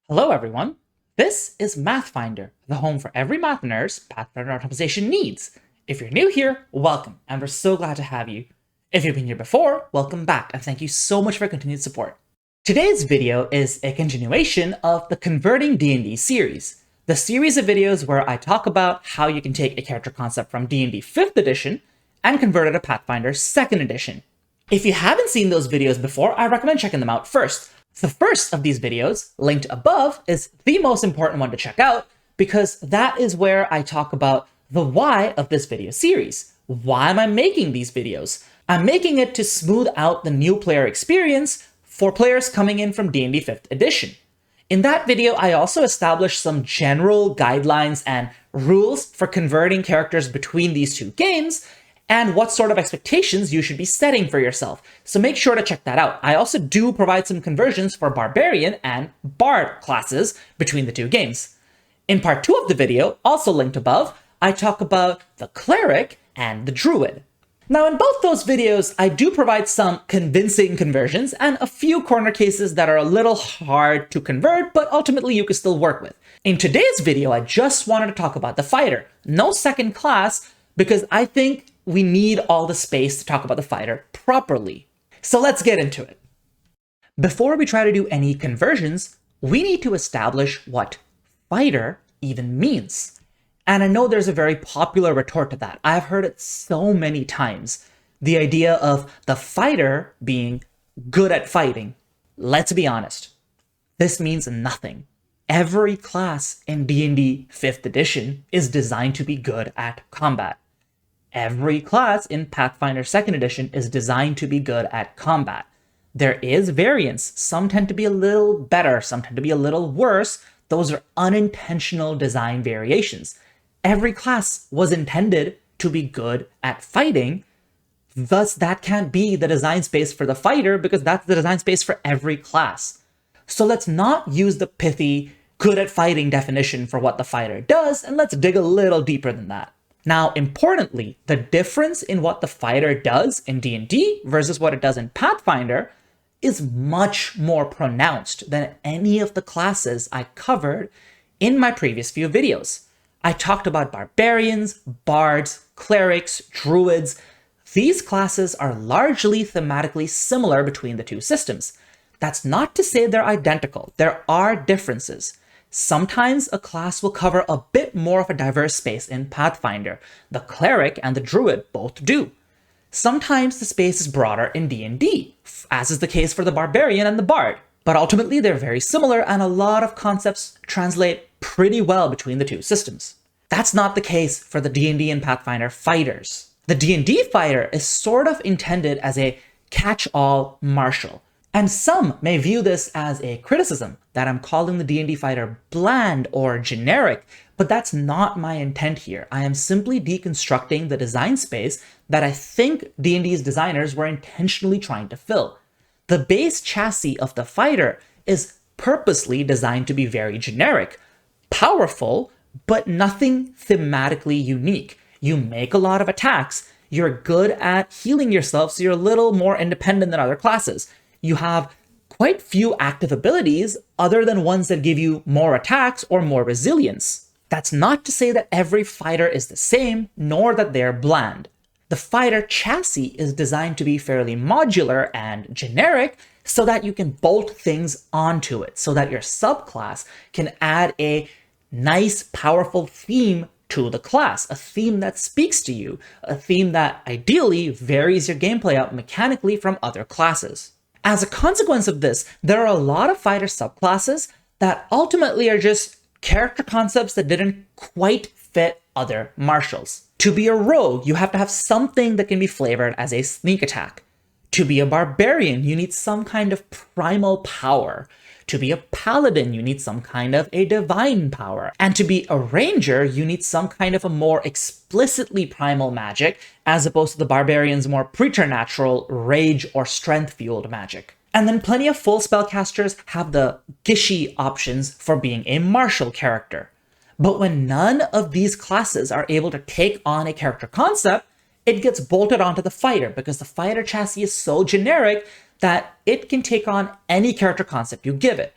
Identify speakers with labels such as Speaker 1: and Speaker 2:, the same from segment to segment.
Speaker 1: Hello everyone, this is Mathfinder, the home for every math nerd's Pathfinder optimization needs. If you're new here, welcome, and we're so glad to have you. If you've been here before, welcome back, and thank you so much for your continued support. Today's video is a continuation of the Converting D&D series, the series of videos where I talk about how you can take a character concept from D&D 5th edition and convert it to Pathfinder 2nd edition. If you haven't seen those videos before, I recommend checking them out first. The first of these videos, linked above, is the most important one to check out because that is where I talk about the why of this video series. Why am I making these videos? I'm making it to smooth out the new player experience for players coming in from D&D 5th edition. In that video, I also established some general guidelines and rules for converting characters between these two games, and what sort of expectations you should be setting for yourself. So make sure to check that out. I also do provide some conversions for Barbarian and Bard classes between the two games. In part 2 of the video, also linked above, I talk about the Cleric and the Druid. Now in both those videos, I do provide some convincing conversions and a few corner cases that are a little hard to convert, but ultimately you can still work with. In today's video, I just wanted to talk about the Fighter. No second class, because I think we need all the space to talk about the fighter properly. So let's get into it. Before we try to do any conversions, we need to establish what fighter even means. And I know there's a very popular retort to that. I've heard it so many times. The idea of the fighter being good at fighting. Let's be honest. This means nothing. Every class in D&D 5th edition is designed to be good at combat. Every class in Pathfinder 2nd edition is designed to be good at combat. There is variance. Some tend to be a little better, some tend to be a little worse. Those are unintentional design variations. Every class was intended to be good at fighting, thus that can't be the design space for the fighter because that's the design space for every class. So let's not use the pithy, good at fighting definition for what the fighter does, and let's dig a little deeper than that. Now, importantly, the difference in what the fighter does in D&D versus what it does in Pathfinder is much more pronounced than any of the classes I covered in my previous few videos. I talked about barbarians, bards, clerics, druids. These classes are largely thematically similar between the two systems. That's not to say they're identical. There are differences. Sometimes a class will cover a bit more of a diverse space in Pathfinder. The Cleric and the Druid both do. Sometimes the space is broader in D&D, as is the case for the Barbarian and the Bard. But ultimately they're very similar and a lot of concepts translate pretty well between the two systems. That's not the case for the D&D and Pathfinder fighters. The D&D fighter is sort of intended as a catch-all martial. And some may view this as a criticism that I'm calling the D&D fighter bland or generic, but that's not my intent here. I am simply deconstructing the design space that I think D&D's designers were intentionally trying to fill. The base chassis of the fighter is purposely designed to be very generic, powerful, but nothing thematically unique. You make a lot of attacks. You're good at healing yourself, so you're a little more independent than other classes. You have quite few active abilities other than ones that give you more attacks or more resilience. That's not to say that every fighter is the same, nor that they're bland. The fighter chassis is designed to be fairly modular and generic so that you can bolt things onto it, so that your subclass can add a nice, powerful theme to the class, a theme that speaks to you, a theme that ideally varies your gameplay out mechanically from other classes. As a consequence of this, there are a lot of fighter subclasses that ultimately are just character concepts that didn't quite fit other martials. To be a rogue, you have to have something that can be flavored as a sneak attack. To be a barbarian, you need some kind of primal power. To be a paladin, you need some kind of a divine power. And to be a ranger, you need some kind of a more explicitly primal magic, as opposed to the barbarian's more preternatural rage or strength-fueled magic. And then plenty of full spellcasters have the gishy options for being a martial character. But when none of these classes are able to take on a character concept, it gets bolted onto the fighter because the fighter chassis is so generic that it can take on any character concept you give it.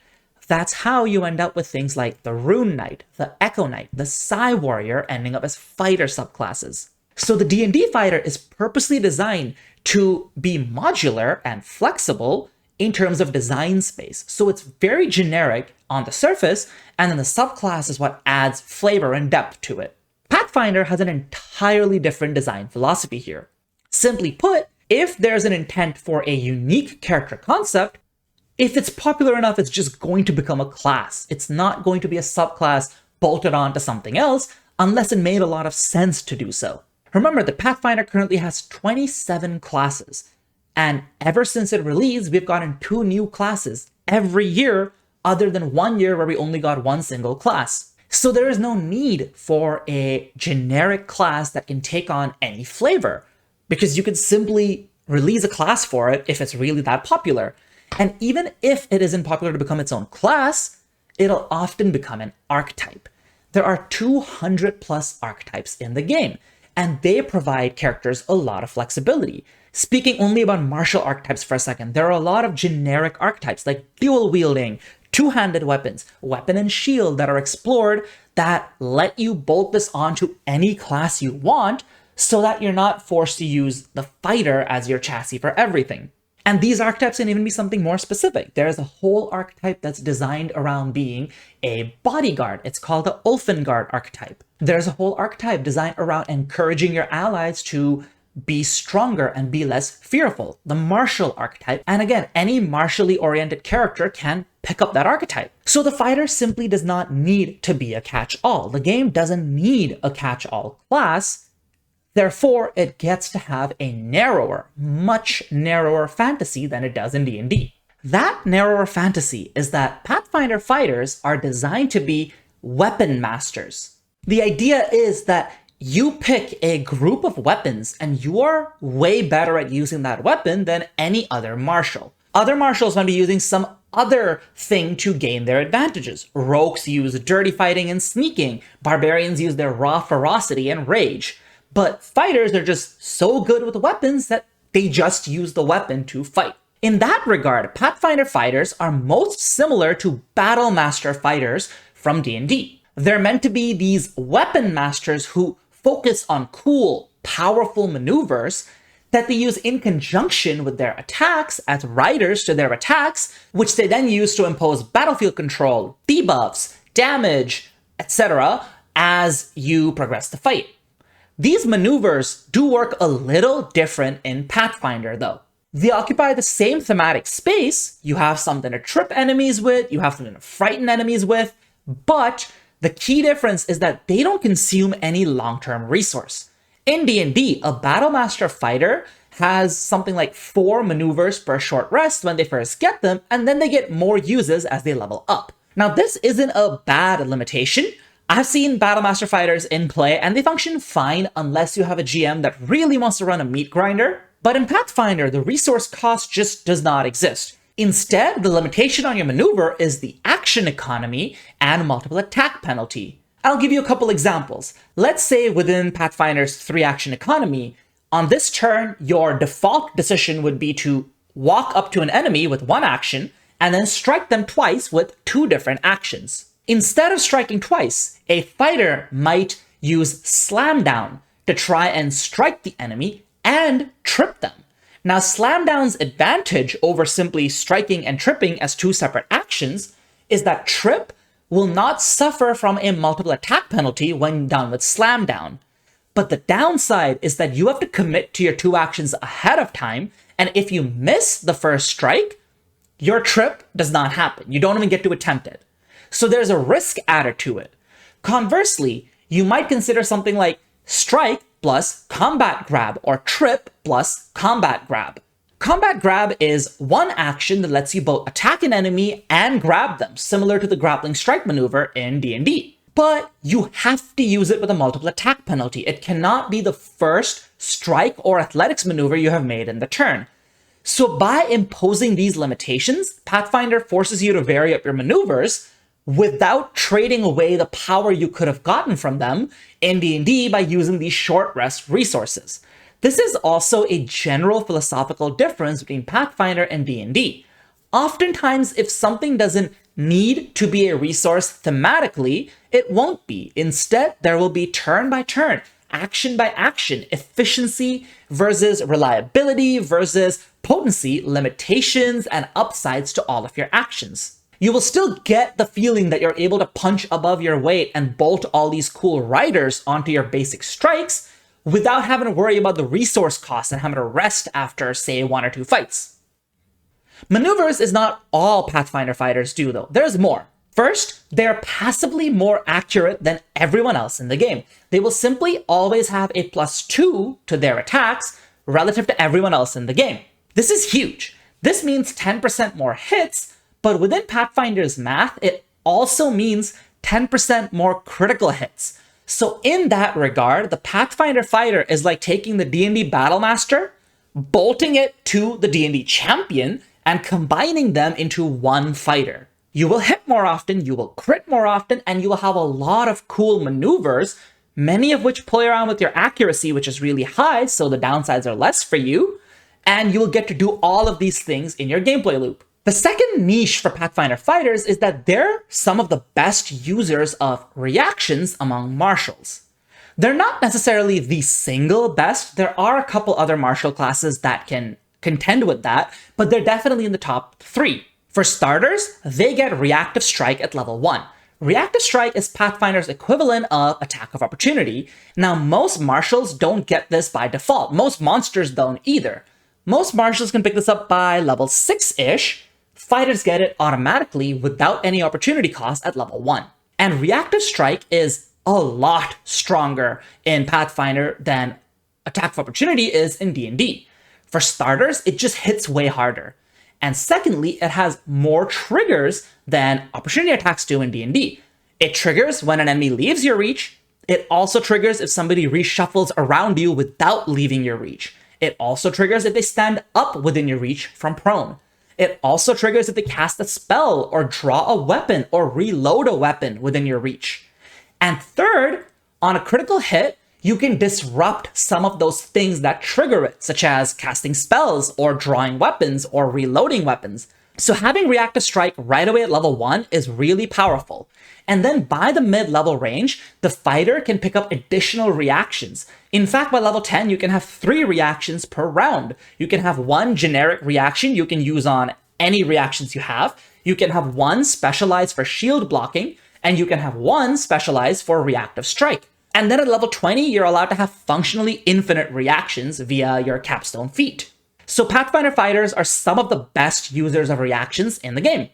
Speaker 1: That's how you end up with things like the Rune Knight, the Echo Knight, the Psy Warrior ending up as fighter subclasses. So the D&D fighter is purposely designed to be modular and flexible in terms of design space. So it's very generic on the surface, and then the subclass is what adds flavor and depth to it. Pathfinder has an entirely different design philosophy here. Simply put, if there's an intent for a unique character concept, if it's popular enough, it's just going to become a class. It's not going to be a subclass bolted onto something else unless it made a lot of sense to do so. Remember that Pathfinder currently has 27 classes, and ever since it released, we've gotten 2 new classes every year, other than 1 year where we only got 1 single class. So there is no need for a generic class that can take on any flavor, because you could simply release a class for it if it's really that popular. And even if it isn't popular to become its own class, it'll often become an archetype. There are 200 plus archetypes in the game, and they provide characters a lot of flexibility. Speaking only about martial archetypes for a second, there are a lot of generic archetypes like dual wielding, two-handed weapons, weapon and shield that are explored that let you bolt this onto any class you want so that you're not forced to use the fighter as your chassis for everything. And these archetypes can even be something more specific. There's a whole archetype that's designed around being a bodyguard. It's called the Ulfengard archetype. There's a whole archetype designed around encouraging your allies to be stronger and be less fearful, the martial archetype. And again, any martially oriented character can pick up that archetype. So the fighter simply does not need to be a catch-all. The game doesn't need a catch-all class. Therefore, it gets to have a narrower, much narrower fantasy than it does in D&D. That narrower fantasy is that Pathfinder fighters are designed to be weapon masters. The idea is that you pick a group of weapons and you are way better at using that weapon than any other martial. Other martials might be using some other thing to gain their advantages. Rogues use dirty fighting and sneaking. Barbarians use their raw ferocity and rage. But fighters are just so good with weapons that they just use the weapon to fight. In that regard, Pathfinder fighters are most similar to Battle Master fighters from D&D. They're meant to be these weapon masters who focus on cool, powerful maneuvers that they use in conjunction with their attacks as riders to their attacks, which they then use to impose battlefield control, debuffs, damage, etc. as you progress the fight. These maneuvers do work a little different in Pathfinder, though. They occupy the same thematic space. You have something to trip enemies with, you have something to frighten enemies with, but the key difference is that they don't consume any long-term resource. In D&D, a Battlemaster fighter has something like 4 maneuvers per short rest when they first get them, and then they get more uses as they level up. Now, this isn't a bad limitation. I've seen Battlemaster fighters in play, and they function fine unless you have a GM that really wants to run a meat grinder. But in Pathfinder, the resource cost just does not exist. Instead, the limitation on your maneuver is the action economy and multiple attack penalty. I'll give you a couple examples. Let's say within Pathfinder's 3-action economy, on this turn, your default decision would be to walk up to an enemy with 1 action and then strike them twice with 2 different actions. Instead of striking twice, a fighter might use Slam Down to try and strike the enemy and trip them. Now, Slam Down's advantage over simply striking and tripping as 2 separate actions is that trip will not suffer from a multiple attack penalty when done with Slam Down. But the downside is that you have to commit to your 2 actions ahead of time, and if you miss the first strike, your trip does not happen. You don't even get to attempt it. So there's a risk added to it. Conversely, you might consider something like strike plus combat grab or trip plus combat grab. Combat grab is 1 action that lets you both attack an enemy and grab them, similar to the grappling strike maneuver in D&D. But you have to use it with a multiple attack penalty. It cannot be the first strike or athletics maneuver you have made in the turn. So by imposing these limitations, Pathfinder forces you to vary up your maneuvers without trading away the power you could have gotten from them in D&D by using these short rest resources. This is also a general philosophical difference between Pathfinder and D&D. Oftentimes, if something doesn't need to be a resource thematically, it won't be. Instead, there will be turn by turn, action by action, efficiency versus reliability versus potency, limitations and upsides to all of your actions. You will still get the feeling that you're able to punch above your weight and bolt all these cool riders onto your basic strikes without having to worry about the resource costs and having to rest after, say, 1 or 2 fights. Maneuvers is not all Pathfinder fighters do, though. There's more. First, they're passively more accurate than everyone else in the game. They will simply always have a +2 to their attacks relative to everyone else in the game. This is huge. This means 10% more hits, but within Pathfinder's math, it also means 10% more critical hits. So in that regard, the Pathfinder fighter is like taking the D&D Battlemaster, bolting it to the D&D champion, and combining them into one fighter. You will hit more often, you will crit more often, and you will have a lot of cool maneuvers, many of which play around with your accuracy, which is really high, so the downsides are less for you, and you will get to do all of these things in your gameplay loop. The second niche for Pathfinder fighters is that they're some of the best users of reactions among martials. They're not necessarily the single best. There are a couple other martial classes that can contend with that, but they're definitely in the top 3. For starters, they get Reactive Strike at level 1. Reactive Strike is Pathfinder's equivalent of Attack of Opportunity. Now, most martials don't get this by default. Most monsters don't either. Most martials can pick this up by level 6-ish. Fighters get it automatically without any opportunity cost at level 1. And Reactive Strike is a lot stronger in Pathfinder than Attack of Opportunity is in D&D. For starters, it just hits way harder. And secondly, it has more triggers than opportunity attacks do in D&D. It triggers when an enemy leaves your reach. It also triggers if somebody reshuffles around you without leaving your reach. It also triggers if they stand up within your reach from prone. It also triggers if they cast a spell or draw a weapon or reload a weapon within your reach. And third, on a critical hit, you can disrupt some of those things that trigger it, such as casting spells or drawing weapons or reloading weapons. So having Reactive Strike right away at level 1 is really powerful. And then by the mid-level range, the fighter can pick up additional reactions. In fact, by level 10, you can have 3 reactions per round. You can have 1 generic reaction you can use on any reactions you have. You can have 1 specialized for shield blocking, and you can have 1 specialized for Reactive Strike. And then at level 20, you're allowed to have functionally infinite reactions via your capstone feat. So Pathfinder fighters are some of the best users of reactions in the game.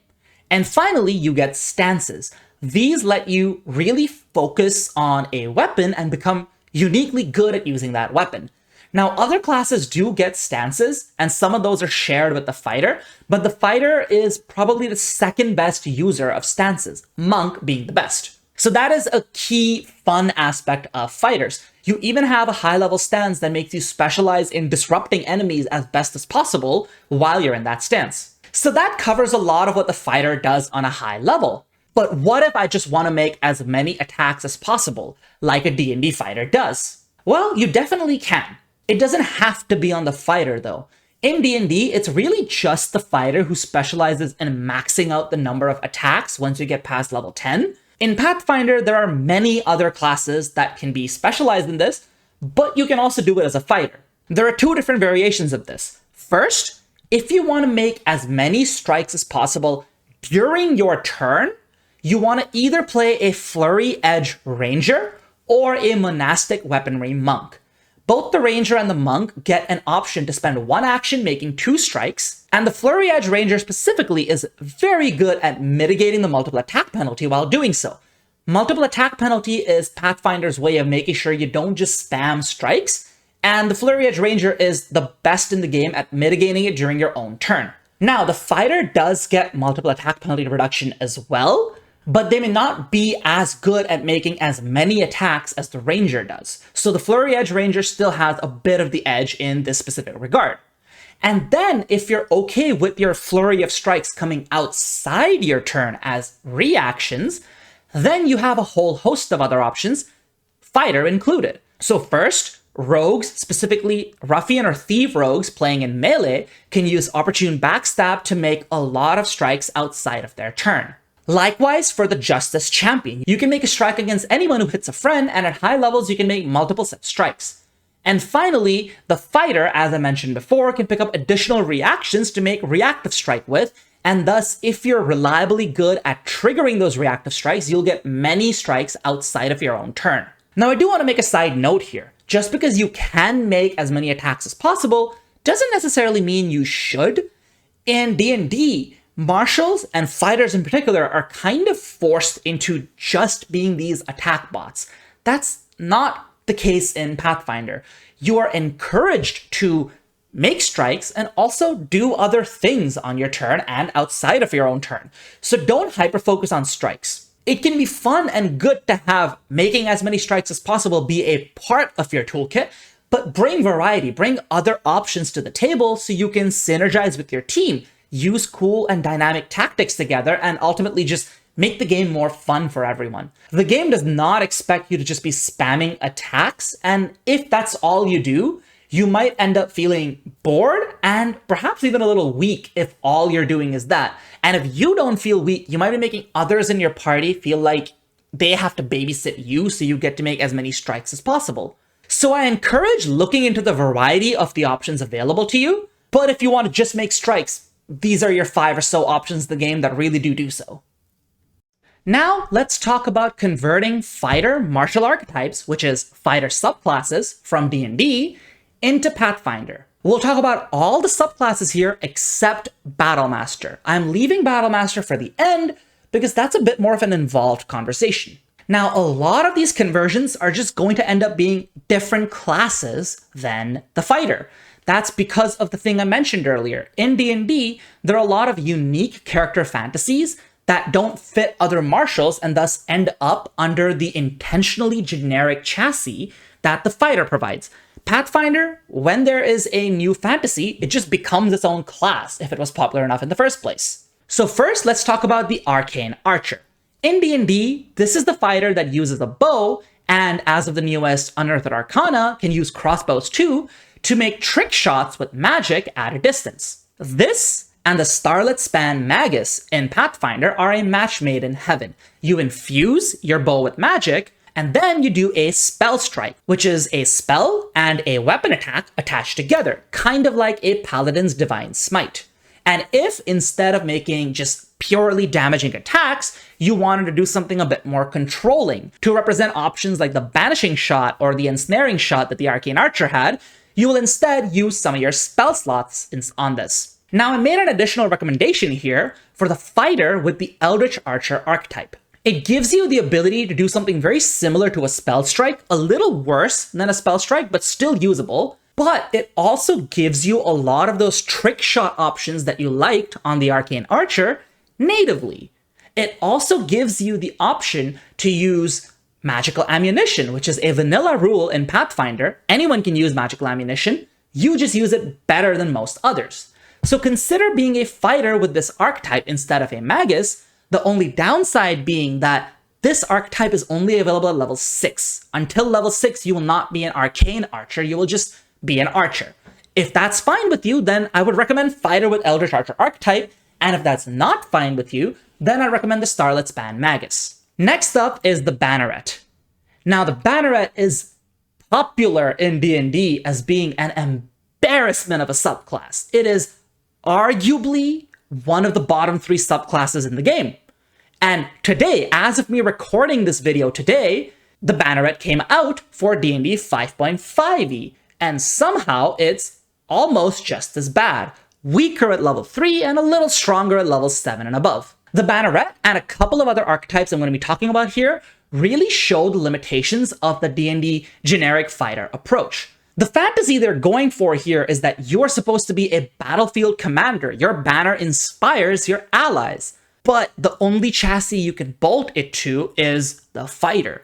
Speaker 1: And finally, you get stances. These let you really focus on a weapon and become uniquely good at using that weapon. Now, other classes do get stances, and some of those are shared with the fighter, but the fighter is probably the second best user of stances, monk being the best. So that is a key fun aspect of fighters. You even have a high-level stance that makes you specialize in disrupting enemies as best as possible while you're in that stance. So that covers a lot of what the fighter does on a high level. But what if I just want to make as many attacks as possible, like a D&D fighter does? Well, you definitely can. It doesn't have to be on the fighter, though. In D&D, it's really just the fighter who specializes in maxing out the number of attacks once you get past level 10. In Pathfinder, there are many other classes that can be specialized in this, but you can also do it as a fighter. There are 2 different variations of this. First, if you want to make as many strikes as possible during your turn, you want to either play a Flurry Edge Ranger or a Monastic Weaponry Monk. Both the Ranger and the Monk get an option to spend 1 action making 2 strikes, and the Flurry Edge Ranger specifically is very good at mitigating the multiple attack penalty while doing so. Multiple attack penalty is Pathfinder's way of making sure you don't just spam strikes, and the Flurry Edge Ranger is the best in the game at mitigating it during your own turn. Now, the fighter does get multiple attack penalty reduction as well, but they may not be as good at making as many attacks as the Ranger does. So the Flurry Edge Ranger still has a bit of the edge in this specific regard. And then if you're okay with your flurry of strikes coming outside your turn as reactions, then you have a whole host of other options, fighter included. So first, rogues, specifically ruffian or thief rogues playing in melee, can use opportune backstab to make a lot of strikes outside of their turn. Likewise, for the Justice Champion, you can make a strike against anyone who hits a friend, and at high levels you can make multiple set strikes. And finally, the Fighter, as I mentioned before, can pick up additional reactions to make reactive strike with, and thus, if you're reliably good at triggering those reactive strikes, you'll get many strikes outside of your own turn. Now, I do want to make a side note here. Just because you can make as many attacks as possible doesn't necessarily mean you should. In D&D, marshals and fighters in particular are kind of forced into just being these attack bots. That's not the case in Pathfinder. You are encouraged to make strikes and also do other things on your turn and outside of your own turn. So don't hyper-focus on strikes. It can be fun and good to have making as many strikes as possible be a part of your toolkit, but bring variety, bring other options to the table so you can synergize with your team, use cool and dynamic tactics together, and ultimately just make the game more fun for everyone. The game does not expect you to just be spamming attacks, and if that's all you do, you might end up feeling bored and perhaps even a little weak if all you're doing is that. And if you don't feel weak, you might be making others in your party feel like they have to babysit you so you get to make as many strikes as possible. So I encourage looking into the variety of the options available to you, but if you want to just make strikes, these are your 5 or so options in the game that really do so. Now, let's talk about converting fighter martial archetypes, which is fighter subclasses from D&D, into Pathfinder. We'll talk about all the subclasses here except Battlemaster. I'm leaving Battlemaster for the end because that's a bit more of an involved conversation. Now, a lot of these conversions are just going to end up being different classes than the fighter. That's because of the thing I mentioned earlier. In D&D, there are a lot of unique character fantasies that don't fit other martials and thus end up under the intentionally generic chassis that the fighter provides. Pathfinder, when there is a new fantasy, it just becomes its own class if it was popular enough in the first place. So first, let's talk about the Arcane Archer. In D&D, this is the fighter that uses a bow, and as of the newest Unearthed Arcana, can use crossbows too, to make trick shots with magic at a distance. This and the Starlit Span Magus in Pathfinder are a match made in heaven. You infuse your bow with magic, and then you do a spell strike, which is a spell and a weapon attack attached together, kind of like a paladin's divine smite. And if instead of making just purely damaging attacks, you wanted to do something a bit more controlling to represent options like the banishing shot or the ensnaring shot that the Arcane Archer had, you will instead use some of your spell slots on this. Now, I made an additional recommendation here for the fighter with the Eldritch Archer archetype. It gives you the ability to do something very similar to a spell strike, a little worse than a spell strike, but still usable. But it also gives you a lot of those trick shot options that you liked on the Arcane Archer natively. It also gives you the option to use magical ammunition, which is a vanilla rule in Pathfinder. Anyone can use magical ammunition. You just use it better than most others. So consider being a fighter with this archetype instead of a magus, the only downside being that this archetype is only available at level 6. Until level 6, you will not be an Arcane Archer, you will just be an Archer. If that's fine with you, then I would recommend Fighter with Eldritch Archer archetype, and if that's not fine with you, then I recommend the Starlit Span Magus. Next up is the Banneret. Now, the Banneret is popular in D&D as being an embarrassment of a subclass. It is arguably one of the bottom 3 subclasses in the game. And today, as of me recording this video today, the Banneret came out for D&D 5.5e, and somehow it's almost just as bad. Weaker at level 3 and a little stronger at level 7 and above. The Banneret and a couple of other archetypes I'm going to be talking about here really show the limitations of the D&D generic fighter approach. The fantasy they're going for here is that you're supposed to be a battlefield commander. Your banner inspires your allies. But the only chassis you can bolt it to is the fighter.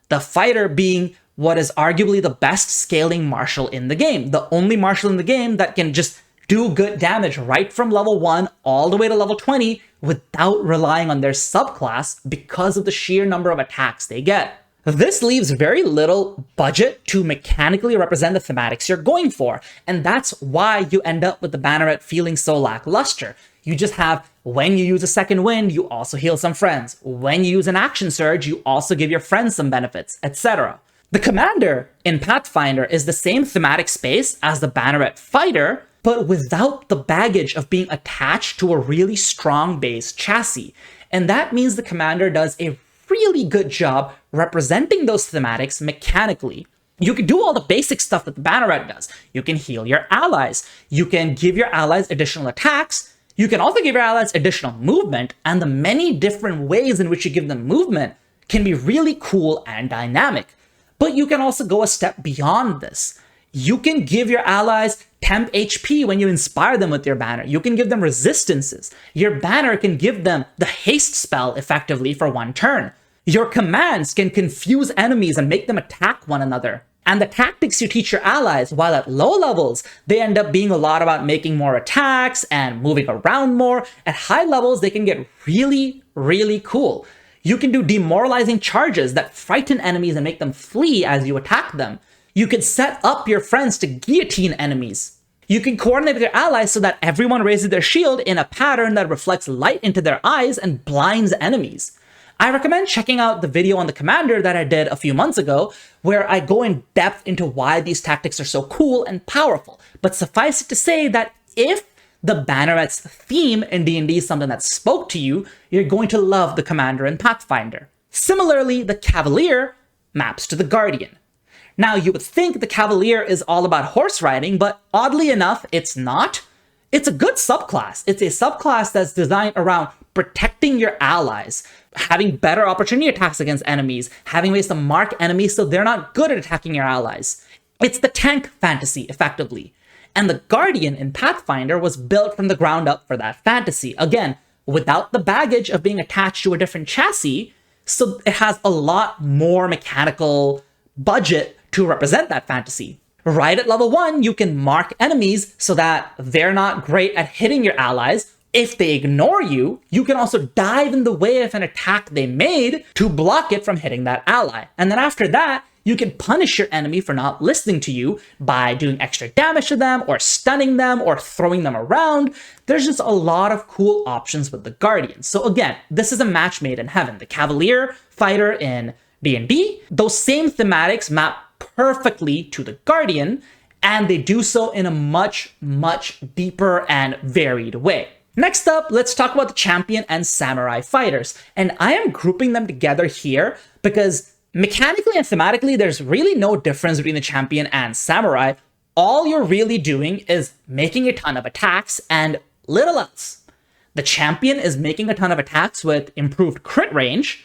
Speaker 1: The fighter being what is arguably the best scaling martial in the game. The only martial in the game that can just do good damage right from level 1 all the way to level 20 without relying on their subclass because of the sheer number of attacks they get. This leaves very little budget to mechanically represent the thematics you're going for, and that's why you end up with the banneret feeling so lackluster. You just have, when you use a second wind, you also heal some friends. When you use an action surge, you also give your friends some benefits, etc. The commander in Pathfinder is the same thematic space as the banneret fighter, but without the baggage of being attached to a really strong base chassis. And that means the commander does a really good job representing those thematics mechanically. You can do all the basic stuff that the banneret does. You can heal your allies. You can give your allies additional attacks. You can also give your allies additional movement, and the many different ways in which you give them movement can be really cool and dynamic. But you can also go a step beyond this. You can give your allies temp HP when you inspire them with your banner. You can give them resistances. Your banner can give them the haste spell effectively for one turn. Your commands can confuse enemies and make them attack one another. And the tactics you teach your allies, while at low levels, they end up being a lot about making more attacks and moving around more. At high levels, they can get really, really cool. You can do demoralizing charges that frighten enemies and make them flee as you attack them. You can set up your friends to guillotine enemies. You can coordinate with your allies so that everyone raises their shield in a pattern that reflects light into their eyes and blinds enemies. I recommend checking out the video on the commander that I did a few months ago, where I go in depth into why these tactics are so cool and powerful. But suffice it to say that if the banneret's theme in D&D is something that spoke to you, you're going to love the commander in Pathfinder. Similarly, the cavalier maps to the guardian. Now, you would think the cavalier is all about horse riding, but oddly enough, it's not. It's a good subclass. It's a subclass that's designed around protecting your allies, having better opportunity attacks against enemies, having ways to mark enemies so they're not good at attacking your allies. It's the tank fantasy, effectively. And the Guardian in Pathfinder was built from the ground up for that fantasy. Again, without the baggage of being attached to a different chassis, so it has a lot more mechanical budget to represent that fantasy. Right at level 1, you can mark enemies so that they're not great at hitting your allies. If they ignore you, you can also dive in the way of an attack they made to block it from hitting that ally. And then after that, you can punish your enemy for not listening to you by doing extra damage to them, or stunning them, or throwing them around. There's just a lot of cool options with the Guardian. So again, this is a match made in heaven. The Cavalier fighter in D&D, those same thematics map perfectly to the Guardian, and they do so in a much, much deeper and varied way. Next up, let's talk about the champion and samurai fighters. And I am grouping them together here because mechanically and thematically, there's really no difference between the champion and samurai. All you're really doing is making a ton of attacks and little else. The champion is making a ton of attacks with improved crit range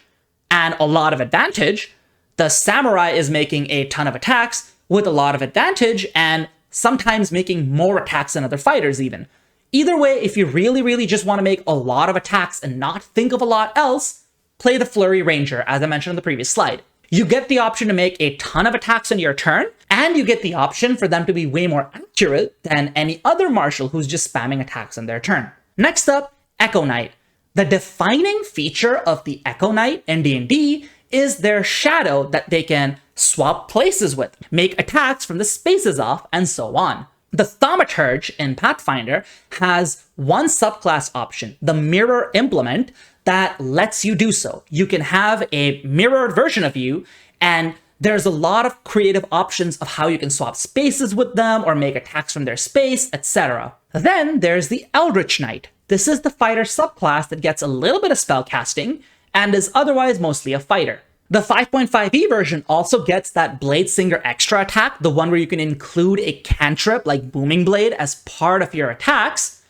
Speaker 1: and a lot of advantage. The samurai is making a ton of attacks with a lot of advantage and sometimes making more attacks than other fighters even. Either way, if you really, really just want to make a lot of attacks and not think of a lot else, play the Flurry Ranger, as I mentioned on the previous slide. You get the option to make a ton of attacks on your turn, and you get the option for them to be way more accurate than any other martial who's just spamming attacks on their turn. Next up, Echo Knight. The defining feature of the Echo Knight in D&D is their shadow that they can swap places with, make attacks from the spaces off, and so on. The Thaumaturge in Pathfinder has one subclass option, the Mirror Implement, that lets you do so. You can have a mirrored version of you, and there's a lot of creative options of how you can swap spaces with them or make attacks from their space, etc. Then there's the Eldritch Knight. This is the fighter subclass that gets a little bit of spellcasting and is otherwise mostly a fighter. The 5.5e version also gets that Blade Singer extra attack, the one where you can include a cantrip like Booming Blade as part of your attacks.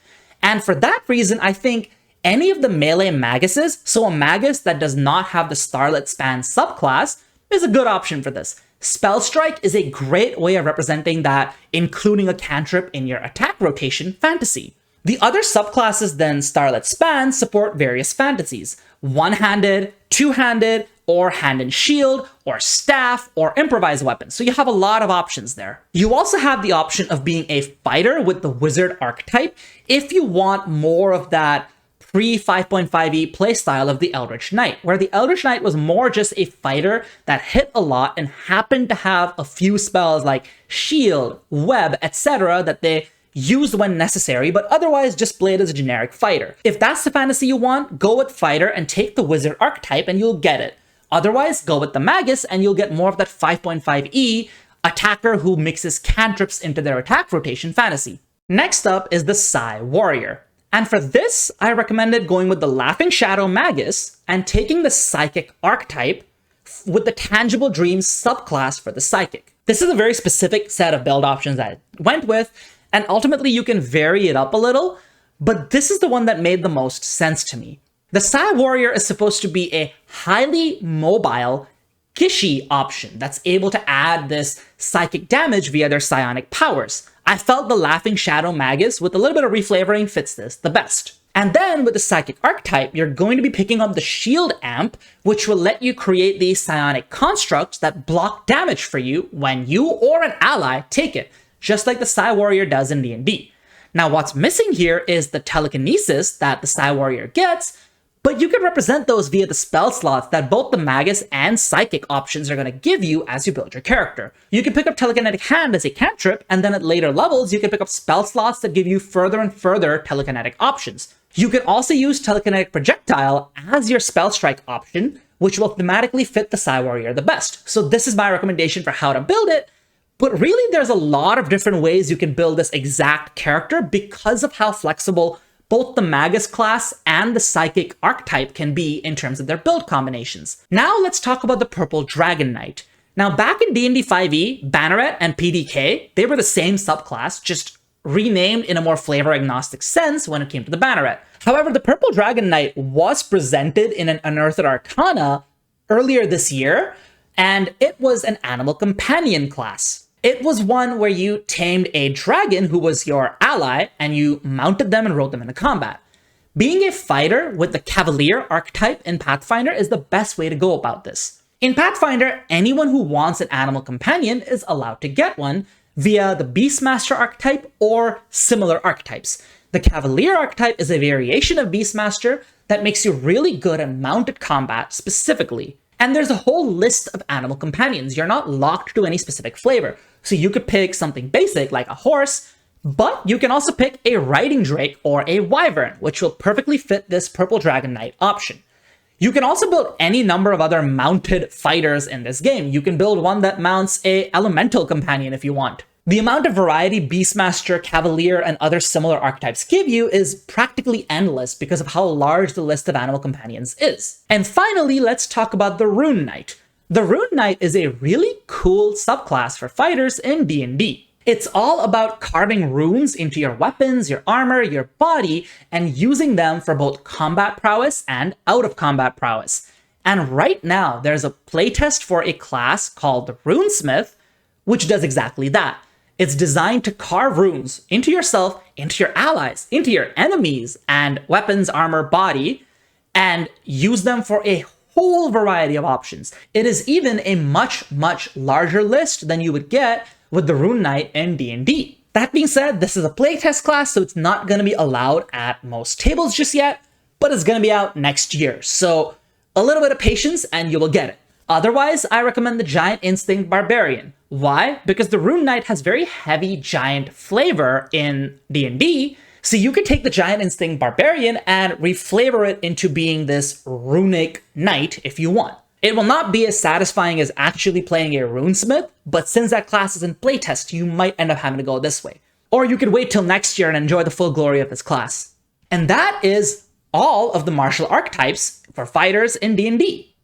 Speaker 1: And for that reason, I think any of the melee maguses, so a magus that does not have the Starlit Span subclass, is a good option for this. Spell Strike is a great way of representing that, including a cantrip in your attack rotation fantasy. The other subclasses than Starlit Span support various fantasies: one-handed, two-handed, or hand and shield, or staff, or improvised weapons. So you have a lot of options there. You also have the option of being a fighter with the wizard archetype if you want more of that pre-5.5e playstyle of the Eldritch Knight, where the Eldritch Knight was more just a fighter that hit a lot and happened to have a few spells like Shield, Web, etc. that they used when necessary, but otherwise just played as a generic fighter. If that's the fantasy you want, go with fighter and take the wizard archetype and you'll get it. Otherwise, go with the magus and you'll get more of that 5.5e attacker who mixes cantrips into their attack rotation fantasy. Next up is the Psi Warrior. And for this, I recommended going with the Laughing Shadow Magus and taking the Psychic archetype with the Tangible Dreams subclass for the Psychic. This is a very specific set of build options I went with, and ultimately you can vary it up a little, but this is the one that made the most sense to me. The Psi Warrior is supposed to be a highly mobile Kishi option that's able to add this psychic damage via their psionic powers. I felt the Laughing Shadow Magus with a little bit of reflavoring fits this the best. And then with the Psychic archetype, you're going to be picking up the Shield Amp, which will let you create these psionic constructs that block damage for you when you or an ally take it, just like the Psi Warrior does in D&D. Now what's missing here is the telekinesis that the Psi Warrior gets, but you can represent those via the spell slots that both the Magus and Psychic options are going to give you as you build your character. You can pick up Telekinetic Hand as a cantrip, and then at later levels, you can pick up spell slots that give you further and further telekinetic options. You can also use Telekinetic Projectile as your Spell Strike option, which will thematically fit the Psi Warrior the best. So this is my recommendation for how to build it, but really there's a lot of different ways you can build this exact character because of how flexible both the Magus class and the Psychic archetype can be in terms of their build combinations. Now let's talk about the Purple Dragon Knight. Now back in D&D 5e, Banneret and PDK, they were the same subclass, just renamed in a more flavor agnostic sense when it came to the Banneret. However, the Purple Dragon Knight was presented in an Unearthed Arcana earlier this year, and it was an animal companion class. It was one where you tamed a dragon who was your ally, and you mounted them and rode them into combat. Being a fighter with the Cavalier archetype in Pathfinder is the best way to go about this. In Pathfinder, anyone who wants an animal companion is allowed to get one via the Beastmaster archetype or similar archetypes. The Cavalier archetype is a variation of Beastmaster that makes you really good at mounted combat specifically. And there's a whole list of animal companions. You're not locked to any specific flavor. So you could pick something basic like a horse, but you can also pick a riding drake or a wyvern, which will perfectly fit this Purple Dragon Knight option. You can also build any number of other mounted fighters in this game. You can build one that mounts a elemental companion if you want. The amount of variety Beastmaster, Cavalier, and other similar archetypes give you is practically endless because of how large the list of animal companions is. And finally, let's talk about the Rune Knight. The Rune Knight is a really cool subclass for fighters in D&D. It's all about carving runes into your weapons, your armor, your body, and using them for both combat prowess and out-of-combat prowess. And right now, there's a playtest for a class called the Runesmith, which does exactly that. It's designed to carve runes into yourself, into your allies, into your enemies, and weapons, armor, body, and use them for a whole variety of options. It is even a much, much larger list than you would get with the Rune Knight in D&D. That being said, this is a playtest class, so it's not going to be allowed at most tables just yet, but it's going to be out next year. So a little bit of patience and you will get it. Otherwise, I recommend the Giant Instinct Barbarian. Why? Because the Rune Knight has very heavy giant flavor in D&D, so you could take the Giant Instinct Barbarian and reflavor it into being this runic knight if you want. It will not be as satisfying as actually playing a runesmith, but since that class is in playtest, you might end up having to go this way. Or you could wait till next year and enjoy the full glory of this class. And that is all of the martial archetypes for fighters in D&D.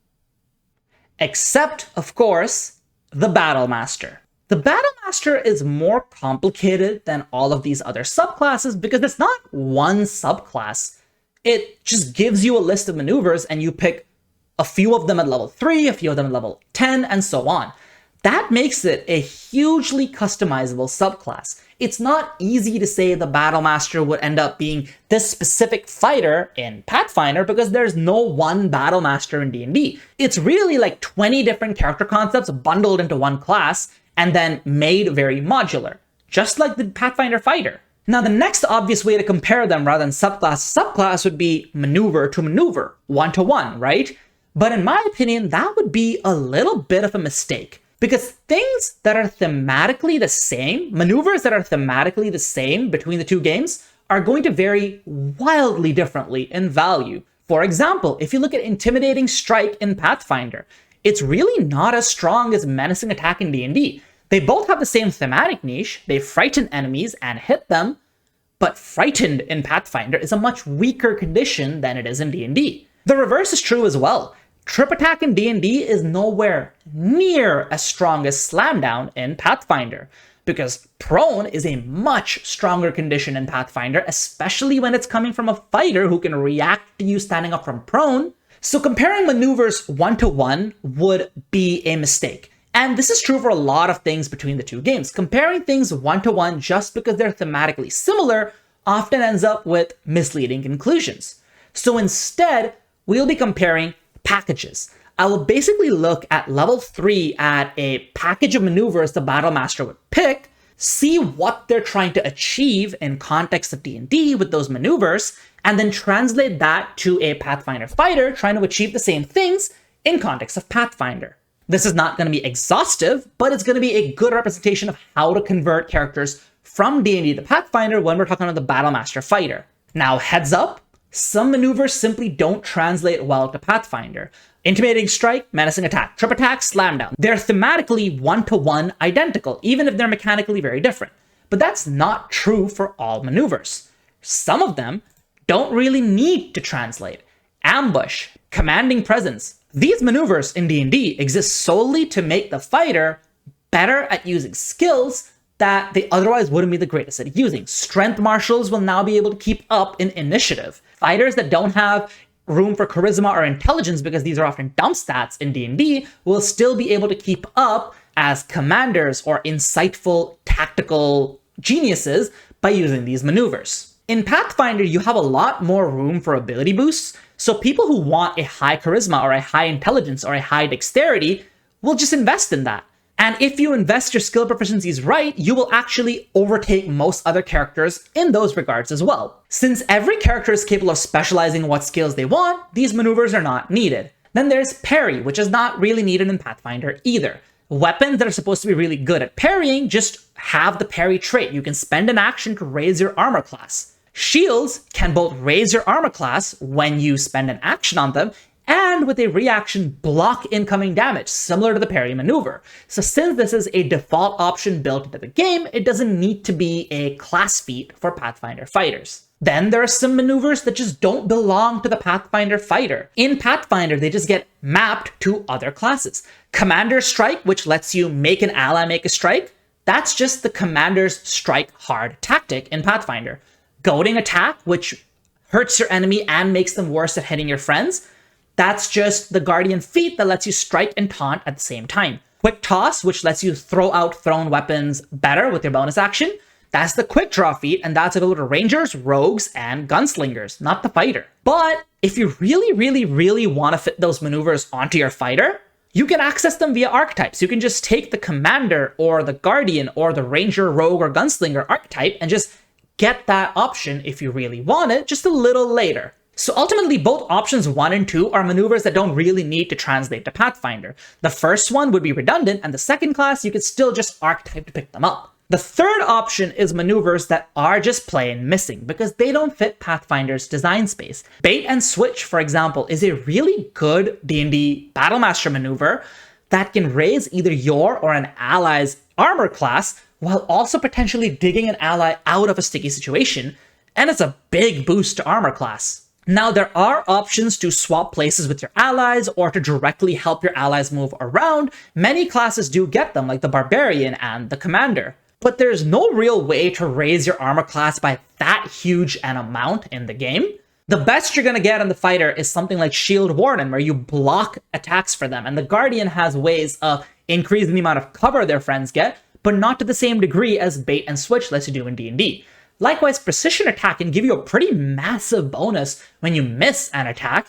Speaker 1: Except, of course, the Battle Master. The Battle Master is more complicated than all of these other subclasses because it's not one subclass. It just gives you a list of maneuvers and you pick a few of them at level 3, a few of them at level 10, and so on. That makes it a hugely customizable subclass. It's not easy to say the Battle Master would end up being this specific fighter in Pathfinder because there's no one Battle Master in D&D. It's really like 20 different character concepts bundled into one class and then made very modular, just like the Pathfinder fighter. Now, the next obvious way to compare them rather than subclass to subclass would be maneuver to maneuver, one-to-one, right? But in my opinion, that would be a little bit of a mistake, because things that are thematically the same, maneuvers that are thematically the same between the two games, are going to vary wildly differently in value. For example, if you look at Intimidating Strike in Pathfinder, it's really not as strong as Menacing Attack in D&D. They both have the same thematic niche, they frighten enemies and hit them, but frightened in Pathfinder is a much weaker condition than it is in D&D. The reverse is true as well. Trip Attack in D&D is nowhere near as strong as Slam Down in Pathfinder, because prone is a much stronger condition in Pathfinder, especially when it's coming from a fighter who can react to you standing up from prone. So comparing maneuvers one-to-one would be a mistake. And this is true for a lot of things between the two games. Comparing things one-to-one just because they're thematically similar often ends up with misleading conclusions. So instead, we'll be comparing packages. I will basically look at level 3 at a package of maneuvers the Battle Master would pick, see what they're trying to achieve in context of D&D with those maneuvers, and then translate that to a Pathfinder fighter trying to achieve the same things in context of Pathfinder. This is not going to be exhaustive, but it's going to be a good representation of how to convert characters from D&D to Pathfinder when we're talking about the Battle Master fighter. Now, heads up, some maneuvers simply don't translate well to Pathfinder. Intimidating Strike, Menacing Attack, Trip Attack, Slam Down. They're thematically one-to-one identical, even if they're mechanically very different. But that's not true for all maneuvers. Some of them don't really need to translate. Ambush, Commanding Presence. These maneuvers in D&D exist solely to make the fighter better at using skills that they otherwise wouldn't be the greatest at using. Strength marshals will now be able to keep up in initiative. Fighters that don't have room for charisma or intelligence, because these are often dump stats in D&D, will still be able to keep up as commanders or insightful tactical geniuses by using these maneuvers. In Pathfinder, you have a lot more room for ability boosts, so people who want a high charisma or a high intelligence or a high dexterity will just invest in that. And if you invest your skill proficiencies right, you will actually overtake most other characters in those regards as well. Since every character is capable of specializing what skills they want, these maneuvers are not needed. Then there's parry, which is not really needed in Pathfinder either. Weapons that are supposed to be really good at parrying just have the parry trait. You can spend an action to raise your armor class. Shields can both raise your armor class when you spend an action on them, and with a reaction block incoming damage, similar to the parry maneuver. So since this is a default option built into the game, it doesn't need to be a class feat for Pathfinder fighters. Then there are some maneuvers that just don't belong to the Pathfinder fighter. In Pathfinder, they just get mapped to other classes. Commander Strike, which lets you make an ally make a strike, that's just the Commander's Strike Hard tactic in Pathfinder. Goading Attack, which hurts your enemy and makes them worse at hitting your friends, that's just the Guardian feat that lets you strike and taunt at the same time. Quick Toss, which lets you throw out thrown weapons better with your bonus action, that's the Quick Draw feat, and that's available to Rangers, Rogues, and Gunslingers, not the fighter. But if you really want to fit those maneuvers onto your fighter, you can access them via archetypes. You can just take the Commander or the Guardian or the Ranger, Rogue, or Gunslinger archetype and just get that option if you really want it, just a little later. So ultimately, both options 1 and 2 are maneuvers that don't really need to translate to Pathfinder. The first one would be redundant, and the second class, you could still just archetype to pick them up. The third option is maneuvers that are just plain missing, because they don't fit Pathfinder's design space. Bait and Switch, for example, is a really good D&D Battlemaster maneuver that can raise either your or an ally's armor class, while also potentially digging an ally out of a sticky situation, and it's a big boost to armor class. Now, there are options to swap places with your allies or to directly help your allies move around. Many classes do get them, like the Barbarian and the Commander. But there's no real way to raise your armor class by that huge an amount in the game. The best you're going to get on the fighter is something like Shield Warden, where you block attacks for them, and the Guardian has ways of increasing the amount of cover their friends get, but not to the same degree as Bait and Switch lets you do in D&D. Likewise, Precision Attack can give you a pretty massive bonus when you miss an attack,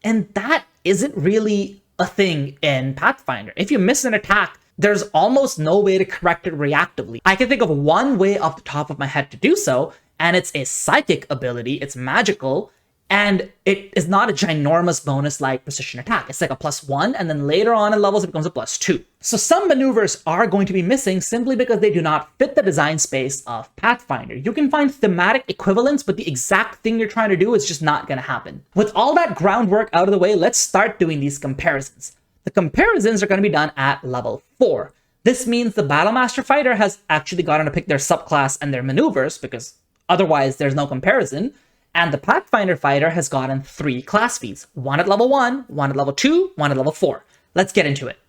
Speaker 1: and that isn't really a thing in Pathfinder. If you miss an attack There's almost no way to correct it reactively. I can think of one way off the top of my head to do so, and it's a psychic ability. It's magical, and it is not a ginormous bonus like precision attack. It's like a +1, and then later on in levels it becomes a +2. So some maneuvers are going to be missing simply because they do not fit the design space of Pathfinder. You can find thematic equivalents, but the exact thing you're trying to do is just not going to happen. With all that groundwork out of the way, let's start doing these comparisons. The comparisons are going to be done at level 4. This means the Battlemaster fighter has actually gotten to pick their subclass and their maneuvers, because otherwise there's no comparison. And the Pathfinder fighter has gotten 3 class feats. 1 at level 1, 1 at level 2, 1 at level 4. Let's get into it.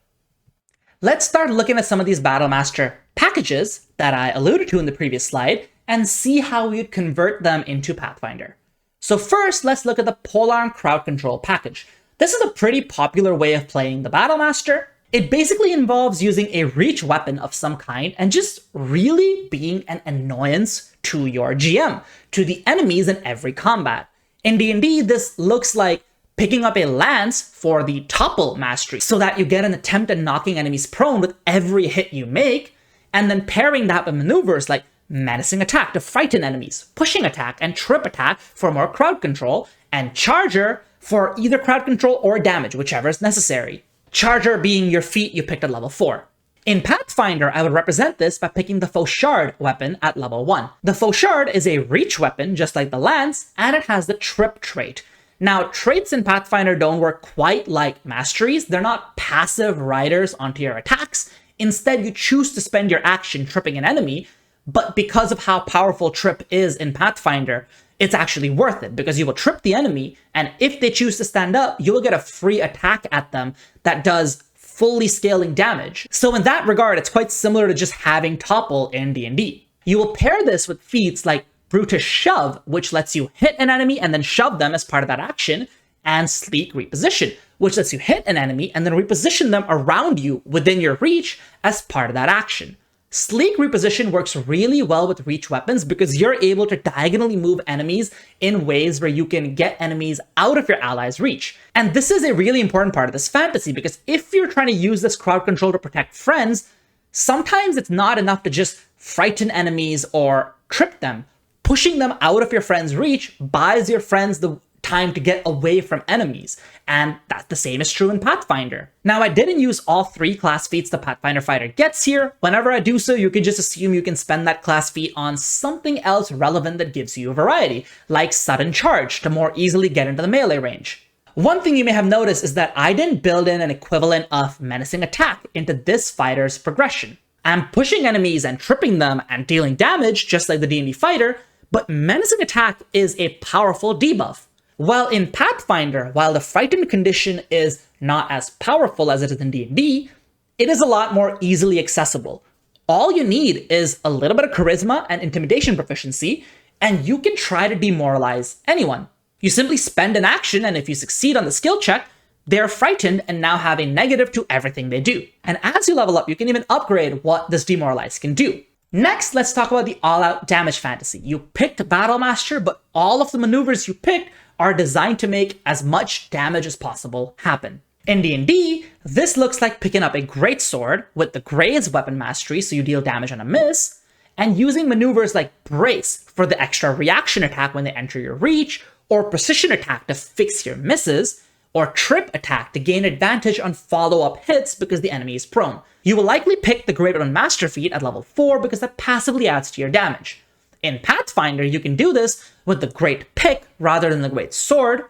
Speaker 1: Let's start looking at some of these Battlemaster packages that I alluded to in the previous slide and see how we would convert them into Pathfinder. So first, let's look at the Polearm Crowd Control package. This is a pretty popular way of playing the Battlemaster. It basically involves using a reach weapon of some kind and just really being an annoyance to your GM, to the enemies in every combat. In D&D, this looks like picking up a lance for the topple mastery so that you get an attempt at knocking enemies prone with every hit you make, and then pairing that with maneuvers like menacing attack to frighten enemies, pushing attack and trip attack for more crowd control, and charger for either crowd control or damage, whichever is necessary. Charger being your feat you picked at level 4. In Pathfinder, I would represent this by picking the Fauchard weapon at level 1. The Fauchard is a reach weapon, just like the lance, and it has the trip trait. Now, traits in Pathfinder don't work quite like masteries. They're not passive riders onto your attacks. Instead, you choose to spend your action tripping an enemy, but because of how powerful trip is in Pathfinder, it's actually worth it because you will trip the enemy, and if they choose to stand up, you will get a free attack at them that does fully scaling damage. So in that regard, it's quite similar to just having topple in D&D. You will pair this with feats like Brutish Shove, which lets you hit an enemy and then shove them as part of that action, and Sleek Reposition, which lets you hit an enemy and then reposition them around you within your reach as part of that action. Sleek Reposition works really well with reach weapons because you're able to diagonally move enemies in ways where you can get enemies out of your allies' reach. And this is a really important part of this fantasy because if you're trying to use this crowd control to protect friends, sometimes it's not enough to just frighten enemies or trip them. Pushing them out of your friend's reach buys your friends the time to get away from enemies, and that the same is true in Pathfinder. Now, I didn't use all 3 class feats the Pathfinder fighter gets here. Whenever I do so, you can just assume you can spend that class feat on something else relevant that gives you a variety, like Sudden Charge to more easily get into the melee range. One thing you may have noticed is that I didn't build in an equivalent of Menacing Attack into this fighter's progression. I'm pushing enemies and tripping them and dealing damage just like the D&D fighter, but Menacing Attack is a powerful debuff. Well, in Pathfinder, while the Frightened condition is not as powerful as it is in D&D, it is a lot more easily accessible. All you need is a little bit of charisma and intimidation proficiency, and you can try to demoralize anyone. You simply spend an action, and if you succeed on the skill check, they're frightened and now have a negative to everything they do. And as you level up, you can even upgrade what this demoralize can do. Next, let's talk about the all-out damage fantasy. You picked Battlemaster, but all of the maneuvers you picked are designed to make as much damage as possible happen. In D&D, this looks like picking up a greatsword with the Gray's weapon mastery so you deal damage on a miss, and using maneuvers like Brace for the extra reaction attack when they enter your reach, or Precision Attack to fix your misses, or Trip Attack to gain advantage on follow-up hits because the enemy is prone. You will likely pick the Great Weapon Master feat at level 4 because that passively adds to your damage. In Pathfinder, you can do this with the Great Pick rather than the Great Sword,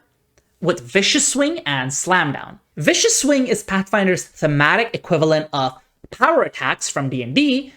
Speaker 1: with Vicious Swing and Slam Down. Vicious Swing is Pathfinder's thematic equivalent of power attacks from D&D,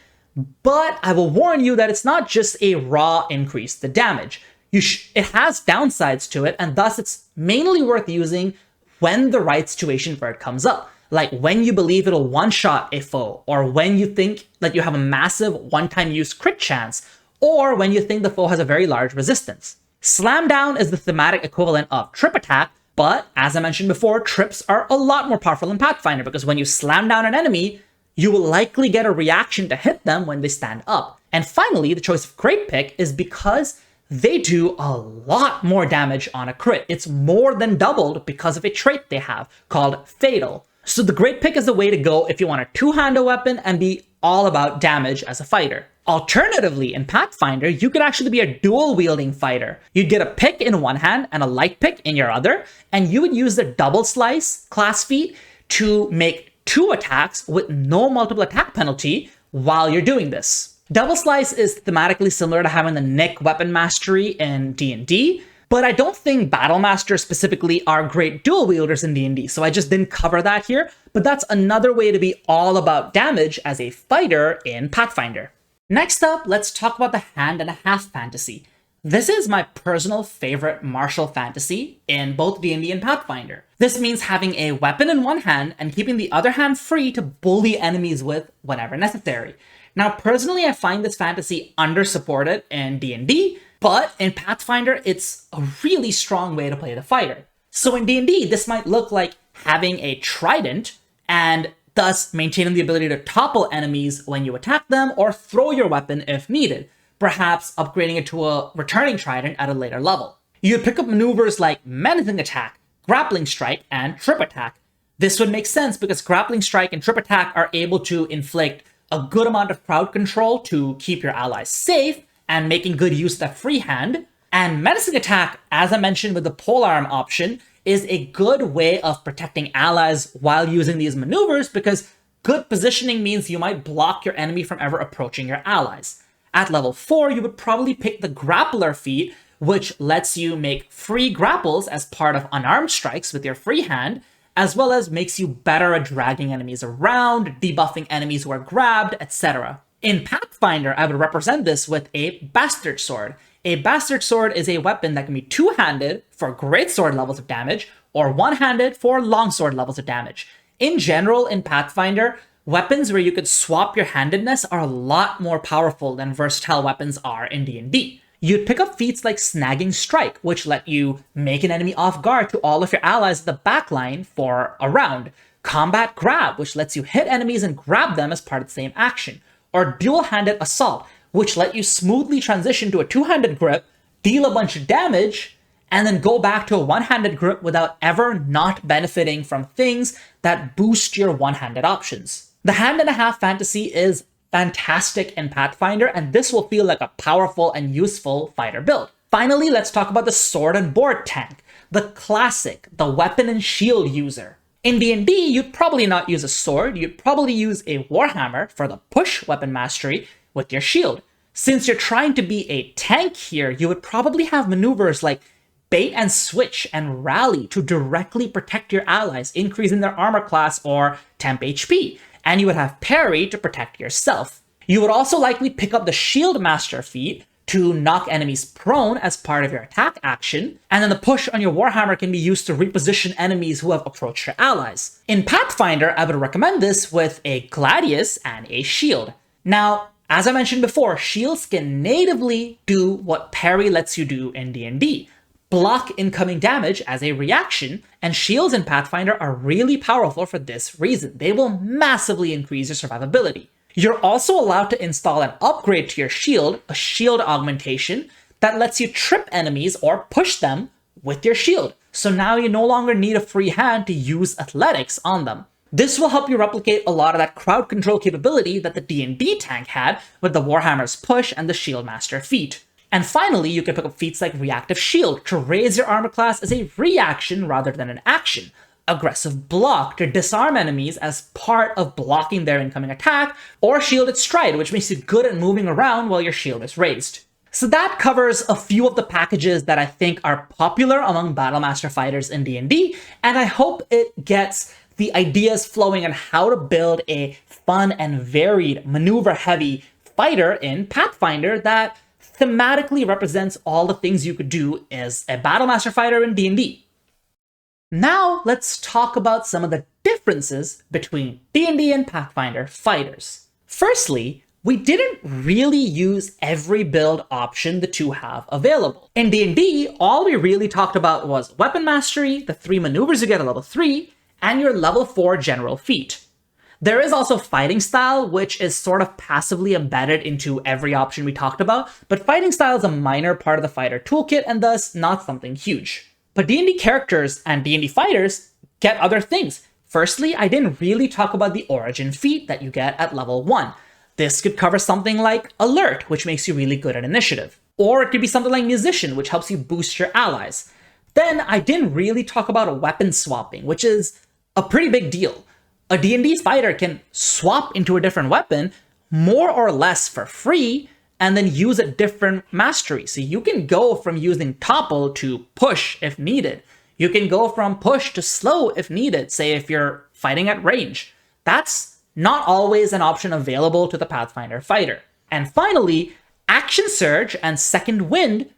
Speaker 1: but I will warn you that it's not just a raw increase to damage. It has downsides to it, and thus it's mainly worth using when the right situation for it comes up. Like when you believe it'll one-shot a foe, or when you think that you have a massive one-time use crit chance, or when you think the foe has a very large resistance. Slam Down is the thematic equivalent of Trip Attack, but as I mentioned before, trips are a lot more powerful in Pathfinder because when you slam down an enemy, you will likely get a reaction to hit them when they stand up. And finally, the choice of Great Pick is because they do a lot more damage on a crit. It's more than doubled because of a trait they have called Fatal. So the great pick is the way to go if you want a two-handed weapon and be all about damage as a fighter. Alternatively, in Pathfinder, you could actually be a dual-wielding fighter. You'd get a pick in one hand and a light pick in your other, and you would use the double slice class feat to make 2 attacks with no multiple attack penalty while you're doing this. Double slice is thematically similar to having the Nick weapon mastery in D&D, but I don't think Battle Masters specifically are great dual wielders in D&D, so I just didn't cover that here, but that's another way to be all about damage as a fighter in Pathfinder. Next up, let's talk about the hand and a half fantasy. This is my personal favorite martial fantasy in both D&D and Pathfinder. This means having a weapon in one hand and keeping the other hand free to bully enemies with whenever necessary. Now, personally, I find this fantasy under-supported in D&D, but in Pathfinder, it's a really strong way to play the fighter. So in D&D, this might look like having a trident and thus maintaining the ability to topple enemies when you attack them or throw your weapon if needed, perhaps upgrading it to a returning trident at a later level. You'd pick up maneuvers like menacing attack, grappling strike, and trip attack. This would make sense because grappling strike and trip attack are able to inflict a good amount of crowd control to keep your allies safe and making good use of that free hand. And menacing attack, as I mentioned with the polearm option, is a good way of protecting allies while using these maneuvers because good positioning means you might block your enemy from ever approaching your allies. At level 4, you would probably pick the grappler feat, which lets you make free grapples as part of unarmed strikes with your free hand, as well as makes you better at dragging enemies around, debuffing enemies who are grabbed, etc. In Pathfinder, I would represent this with a bastard sword. A bastard sword is a weapon that can be two-handed for greatsword levels of damage, or one-handed for longsword levels of damage. In general, in Pathfinder, weapons where you could swap your handedness are a lot more powerful than versatile weapons are in D&D. You'd pick up feats like Snagging Strike, which let you make an enemy off guard to all of your allies at the backline for a round. Combat Grab, which lets you hit enemies and grab them as part of the same action. Or Dual-Handed Assault, which let you smoothly transition to a two-handed grip, deal a bunch of damage, and then go back to a one-handed grip without ever not benefiting from things that boost your one-handed options. The hand and a half fantasy is fantastic in Pathfinder, and this will feel like a powerful and useful fighter build. Finally, let's talk about the sword and board tank, the classic, the weapon and shield user. In D&D, you'd probably not use a sword, you'd probably use a warhammer for the push weapon mastery with your shield. Since you're trying to be a tank here, you would probably have maneuvers like bait and switch and rally to directly protect your allies, increasing their armor class or temp HP. And you would have parry to protect yourself. You would also likely pick up the Shield Master feat to knock enemies prone as part of your attack action, and then the push on your Warhammer can be used to reposition enemies who have approached your allies. In Pathfinder, I would recommend this with a Gladius and a shield. Now, as I mentioned before, shields can natively do what parry lets you do in D&D. Block incoming damage as a reaction, and shields in Pathfinder are really powerful for this reason. They will massively increase your survivability. You're also allowed to install an upgrade to your shield, a shield augmentation, that lets you trip enemies or push them with your shield. So now you no longer need a free hand to use athletics on them. This will help you replicate a lot of that crowd control capability that the D&D tank had with the Warhammer's push and the Shield Master feat. And finally, you can pick up feats like Reactive Shield to raise your armor class as a reaction rather than an action. Aggressive Block to disarm enemies as part of blocking their incoming attack, or Shielded Stride, which makes you good at moving around while your shield is raised. So that covers a few of the packages that I think are popular among Battlemaster fighters in D&D, and I hope it gets the ideas flowing on how to build a fun and varied maneuver-heavy fighter in Pathfinder that thematically represents all the things you could do as a Battlemaster fighter in D&D. Now, let's talk about some of the differences between D&D and Pathfinder fighters. Firstly, we didn't really use every build option the two have available. In D&D, all we really talked about was weapon mastery, the 3 maneuvers you get at level 3, and your level 4 general feat. There is also fighting style, which is sort of passively embedded into every option we talked about, but fighting style is a minor part of the fighter toolkit and thus not something huge. But D&D characters and D&D fighters get other things. Firstly, I didn't really talk about the origin feat that you get at level 1. This could cover something like Alert, which makes you really good at initiative. Or it could be something like Musician, which helps you boost your allies. Then I didn't really talk about weapon swapping, which is a pretty big deal. A D&D fighter can swap into a different weapon more or less for free and then use a different mastery. So you can go from using Topple to Push if needed. You can go from Push to Slow if needed, say if you're fighting at range. That's not always an option available to the Pathfinder fighter. And finally, Action Surge and Second Wind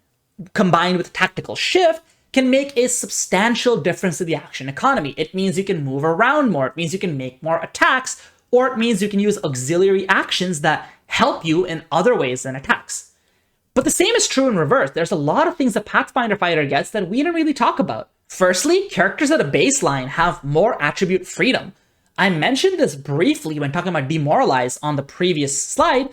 Speaker 1: combined with Tactical Shift can make a substantial difference to the action economy. It means you can move around more, it means you can make more attacks, or it means you can use auxiliary actions that help you in other ways than attacks. But the same is true in reverse. There's a lot of things a Pathfinder fighter gets that we didn't really talk about. Firstly, characters at a baseline have more attribute freedom. I mentioned this briefly when talking about Demoralize on the previous slide,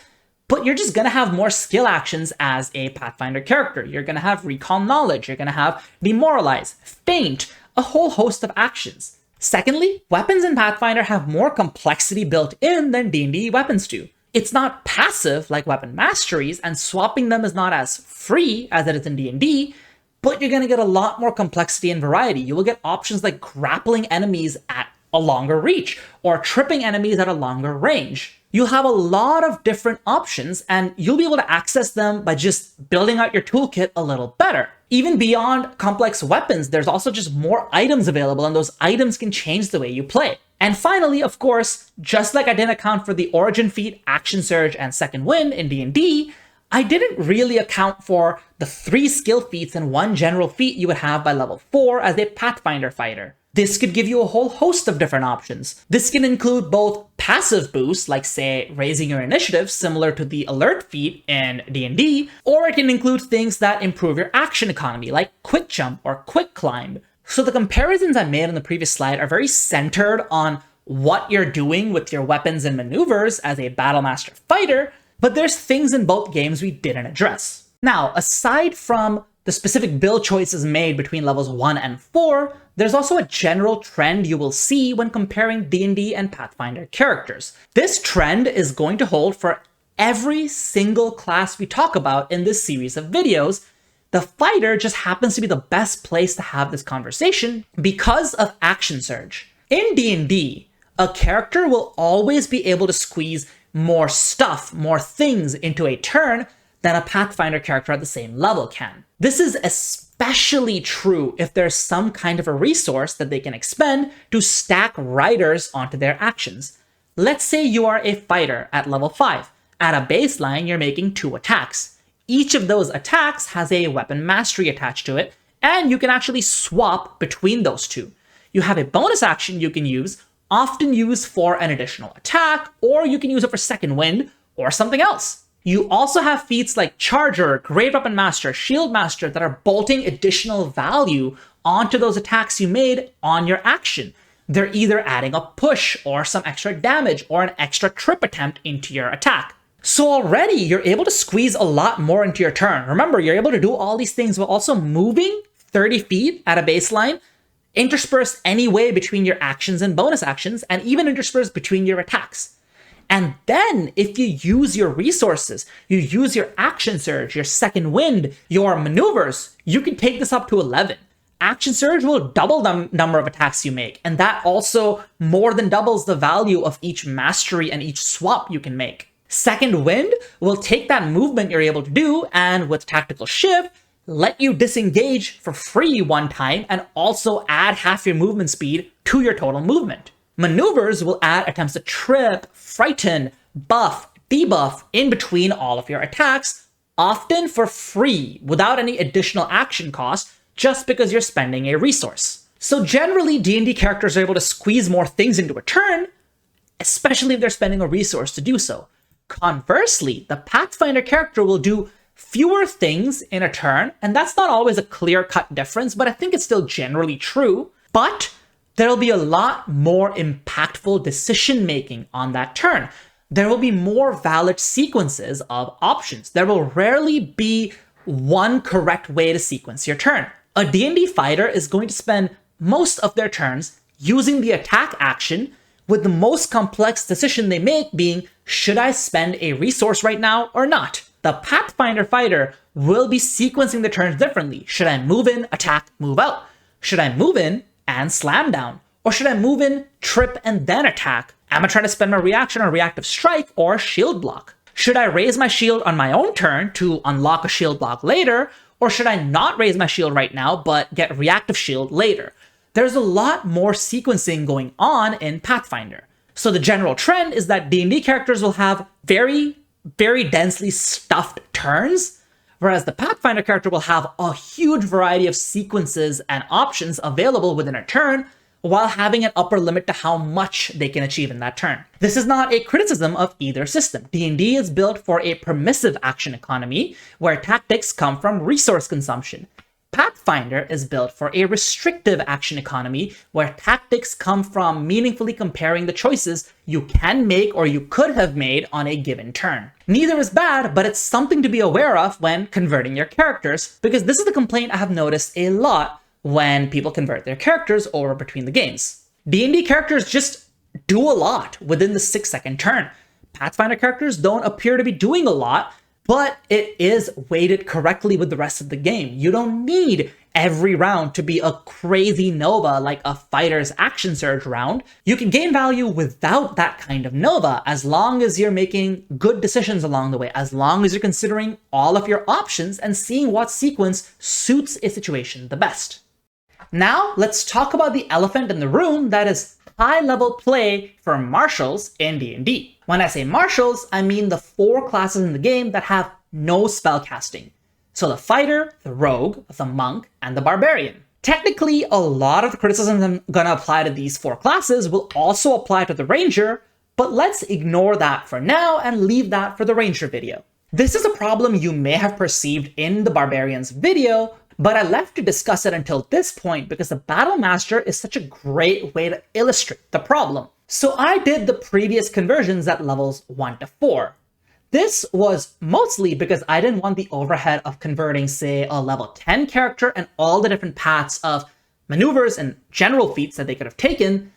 Speaker 1: but you're just gonna have more skill actions as a Pathfinder character. You're gonna have Recall Knowledge, you're gonna have Demoralize, Feint, a whole host of actions. Secondly, weapons in Pathfinder have more complexity built in than D&D weapons do. It's not passive like weapon masteries, and swapping them is not as free as it is in D&D, but you're gonna get a lot more complexity and variety. You will get options like grappling enemies at a longer reach, or tripping enemies at a longer range. You'll have a lot of different options, and you'll be able to access them by just building out your toolkit a little better. Even beyond complex weapons, there's also just more items available, and those items can change the way you play. And finally, of course, just like I didn't account for the Origin feat, Action Surge, and Second Wind in D&D, I didn't really account for the 3 skill feats and 1 general feat you would have by level 4 as a Pathfinder fighter. This could give you a whole host of different options. This can include both passive boosts, like say raising your initiative, similar to the Alert feat in D&D, or it can include things that improve your action economy, like Quick Jump or Quick Climb. So the comparisons I made on the previous slide are very centered on what you're doing with your weapons and maneuvers as a Battlemaster fighter, but there's things in both games we didn't address. Now, aside from the specific build choices made between levels 1 and 4, there's also a general trend you will see when comparing D&D and Pathfinder characters. This trend is going to hold for every single class we talk about in this series of videos. The fighter just happens to be the best place to have this conversation because of Action Surge. In D&D, a character will always be able to squeeze more stuff, more things into a turn than a Pathfinder character at the same level can. This is especially true if there's some kind of a resource that they can expend to stack riders onto their actions. Let's say you are a fighter at level 5. At a baseline, you're making 2 attacks. Each of those attacks has a weapon mastery attached to it, and you can actually swap between those 2. You have a bonus action you can use, often used for an additional attack, or you can use it for Second Wind, or something else. You also have feats like Charger, Great Weapon Master, Shield Master that are bolting additional value onto those attacks you made on your action. They're either adding a push or some extra damage or an extra trip attempt into your attack. So already you're able to squeeze a lot more into your turn. Remember, you're able to do all these things while also moving 30 feet at a baseline, interspersed any way between your actions and bonus actions, and even interspersed between your attacks. And then if you use your resources, you use your Action Surge, your Second Wind, your maneuvers, you can take this up to 11. Action Surge will double the number of attacks you make, and that also more than doubles the value of each mastery and each swap you can make. Second Wind will take that movement you're able to do, and with Tactical Shift, let you disengage for free one time and also add half your movement speed to your total movement. Maneuvers will add attempts to trip, frighten, buff, debuff in between all of your attacks, often for free, without any additional action cost, just because you're spending a resource. So generally, D&D characters are able to squeeze more things into a turn, especially if they're spending a resource to do so. Conversely, the Pathfinder character will do fewer things in a turn, and that's not always a clear-cut difference, but I think it's still generally true. But there'll be a lot more impactful decision-making on that turn. There will be more valid sequences of options. There will rarely be one correct way to sequence your turn. A D&D fighter is going to spend most of their turns using the attack action, with the most complex decision they make being, should I spend a resource right now or not? The Pathfinder fighter will be sequencing the turns differently. Should I move in, attack, move out? Should I move in and slam down? Or should I move in, trip, and then attack? Am I trying to spend my reaction on reactive strike or shield block? Should I raise my shield on my own turn to unlock a shield block later? Or should I not raise my shield right now, but get reactive shield later? There's a lot more sequencing going on in Pathfinder. So the general trend is that D&D characters will have very, very densely stuffed turns, whereas the Pathfinder character will have a huge variety of sequences and options available within a turn, while having an upper limit to how much they can achieve in that turn. This is not a criticism of either system. D&D is built for a permissive action economy, where tactics come from resource consumption. Pathfinder is built for a restrictive action economy, where tactics come from meaningfully comparing the choices you can make or you could have made on a given turn. Neither is bad, but it's something to be aware of when converting your characters, because this is the complaint I have noticed a lot when people convert their characters over between the games. D&D characters just do a lot within the 6-second turn. Pathfinder characters don't appear to be doing a lot, but it is weighted correctly with the rest of the game. You don't need every round to be a crazy nova like a fighter's action surge round. You can gain value without that kind of nova as long as you're making good decisions along the way, as long as you're considering all of your options and seeing what sequence suits a situation the best. Now, let's talk about the elephant in the room that is high-level play for martials in D&D. When I say martials, I mean the 4 classes in the game that have no spellcasting. So the fighter, the rogue, the monk, and the barbarian. Technically, a lot of the criticisms I'm gonna apply to these 4 classes will also apply to the ranger, but let's ignore that for now and leave that for the ranger video. This is a problem you may have perceived in the barbarian's video, but I left to discuss it until this point because the Battle Master is such a great way to illustrate the problem. So I did the previous conversions at levels 1 to 4. This was mostly because I didn't want the overhead of converting, say, a level 10 character and all the different paths of maneuvers and general feats that they could have taken,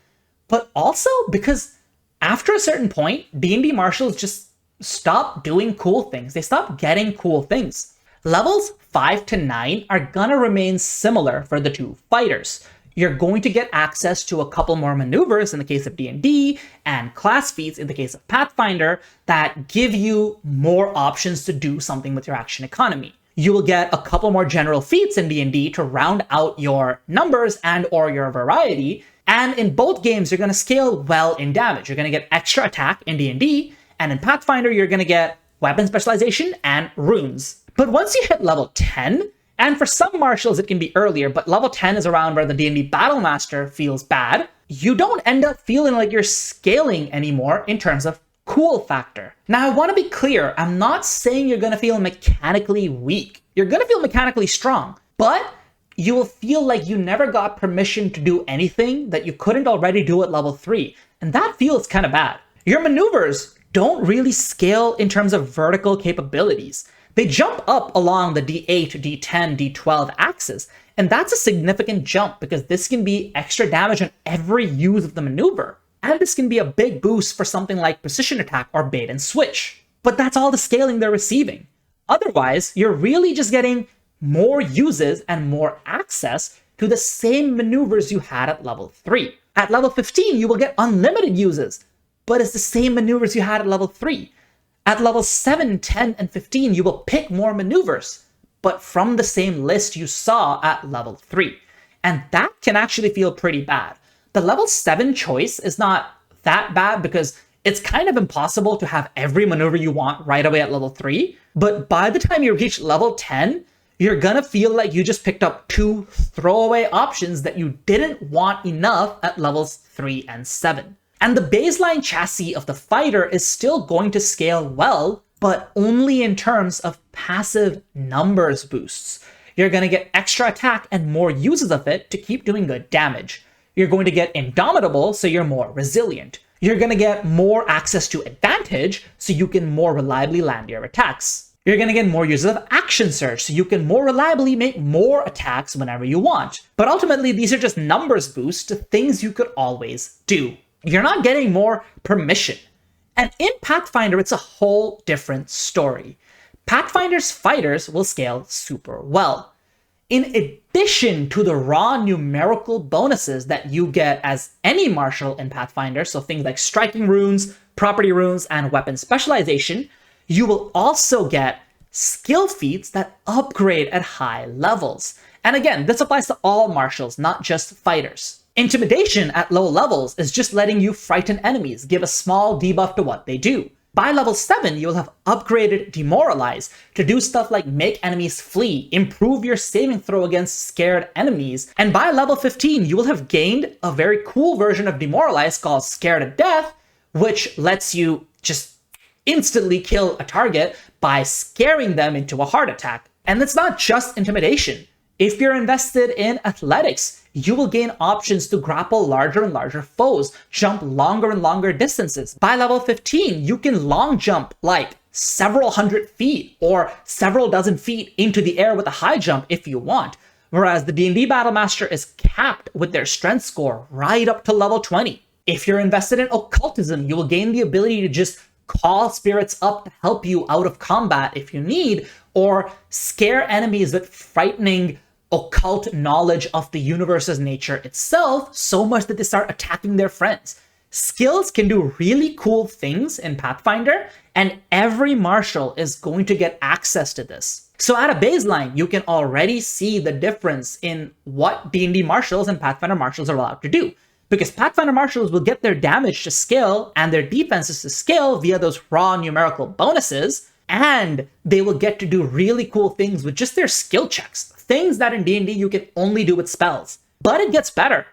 Speaker 1: but also because after a certain point, D&D martials just stop doing cool things. They stop getting cool things. Levels 5 to 9 are gonna remain similar for the 2 fighters. You're going to get access to a couple more maneuvers in the case of D&D and class feats in the case of Pathfinder that give you more options to do something with your action economy. You will get a couple more general feats in D&D to round out your numbers and or your variety, and in both games you're going to scale well in damage. You're going to get extra attack in D&D, and in Pathfinder you're going to get weapon specialization and runes. But once you hit level 10, and for some martials it can be earlier, but level 10 is around where the D&D Battle Master feels bad, you don't end up feeling like you're scaling anymore in terms of cool factor. Now, I want to be clear, I'm not saying you're going to feel mechanically weak. You're going to feel mechanically strong, but you will feel like you never got permission to do anything that you couldn't already do at level 3, and that feels kind of bad. Your maneuvers don't really scale in terms of vertical capabilities. They jump up along the D8, D10, D12 axis, and that's a significant jump because this can be extra damage on every use of the maneuver. And this can be a big boost for something like precision attack or bait and switch. But that's all the scaling they're receiving. Otherwise, you're really just getting more uses and more access to the same maneuvers you had at level 3. At level 15, you will get unlimited uses, but it's the same maneuvers you had at level 3. At levels 7, 10, and 15, you will pick more maneuvers, but from the same list you saw at level 3. And that can actually feel pretty bad. The level 7 choice is not that bad because it's kind of impossible to have every maneuver you want right away at level 3, but by the time you reach level 10, you're gonna feel like you just picked up 2 throwaway options that you didn't want enough at levels 3 and 7. And the baseline chassis of the fighter is still going to scale well, but only in terms of passive numbers boosts. You're going to get extra attack and more uses of it to keep doing good damage. You're going to get Indomitable, so you're more resilient. You're going to get more access to advantage, so you can more reliably land your attacks. You're going to get more uses of action surge, so you can more reliably make more attacks whenever you want. But ultimately, these are just numbers boosts to things you could always do. You're not getting more permission. And in Pathfinder, it's a whole different story. Pathfinder's fighters will scale super well. In addition to the raw numerical bonuses that you get as any martial in Pathfinder, so things like striking runes, property runes, and weapon specialization, you will also get skill feats that upgrade at high levels. And again, this applies to all martials, not just fighters. Intimidation at low levels is just letting you frighten enemies, give a small debuff to what they do. By level 7, you will have upgraded Demoralize to do stuff like make enemies flee, improve your saving throw against scared enemies, and by level 15, you will have gained a very cool version of Demoralize called Scare to Death, which lets you just instantly kill a target by scaring them into a heart attack. And it's not just intimidation. If you're invested in athletics, you will gain options to grapple larger and larger foes, jump longer and longer distances. By level 15, you can long jump like several hundred feet or several dozen feet into the air with a high jump if you want. Whereas the D&D Battlemaster is capped with their strength score right up to level 20. If you're invested in occultism, you will gain the ability to just call spirits up to help you out of combat if you need, or scare enemies with frightening occult knowledge of the universe's nature itself so much that they start attacking their friends. Skills can do really cool things in Pathfinder, and every martial is going to get access to this. So at a baseline, you can already see the difference in what D&D martials and Pathfinder martials are allowed to do. Because Pathfinder martials will get their damage to scale and their defenses to scale via those raw numerical bonuses, and they will get to do really cool things with just their skill checks, things that in D&D you can only do with spells. But it gets better.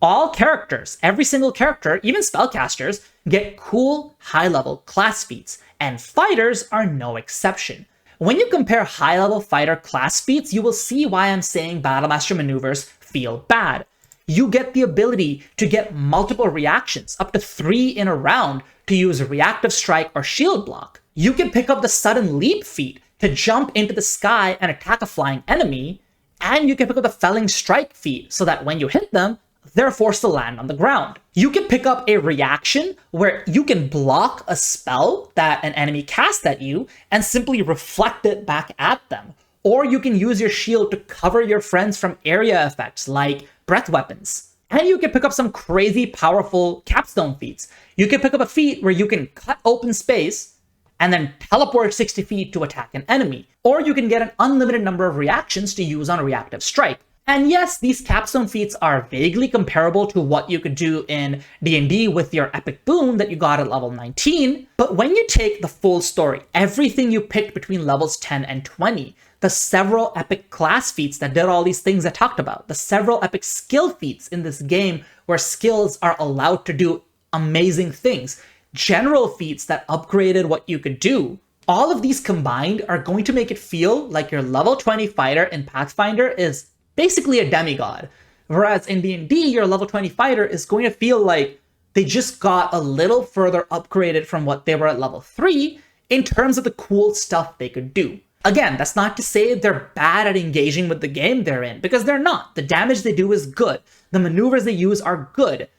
Speaker 1: All characters, every single character, even spellcasters, get cool high-level class feats, and fighters are no exception. When you compare high-level fighter class feats, you will see why I'm saying Battlemaster maneuvers feel bad. You get the ability to get multiple reactions, up to 3 in a round, to use a reactive strike or shield block. You can pick up the sudden leap feat to jump into the sky and attack a flying enemy, and you can pick up the felling strike feat so that when you hit them, they're forced to land on the ground. You can pick up a reaction where you can block a spell that an enemy casts at you and simply reflect it back at them. Or you can use your shield to cover your friends from area effects like breath weapons. And you can pick up some crazy powerful capstone feats. You can pick up a feat where you can cut open space and then teleport 60 feet to attack an enemy. Or you can get an unlimited number of reactions to use on a reactive strike. And yes, these capstone feats are vaguely comparable to what you could do in D&D with your epic boon that you got at level 19. But when you take the full story, everything you picked between levels 10 and 20, the several epic class feats that did all these things I talked about, the several epic skill feats in this game where skills are allowed to do amazing things, general feats that upgraded what you could do, all of these combined are going to make it feel like your level 20 fighter in Pathfinder is basically a demigod. Whereas in D&D, your level 20 fighter is going to feel like they just got a little further upgraded from what they were at level 3 in terms of the cool stuff they could do. Again, that's not to say they're bad at engaging with the game they're in, because they're not. The damage they do is good. The maneuvers they use are good.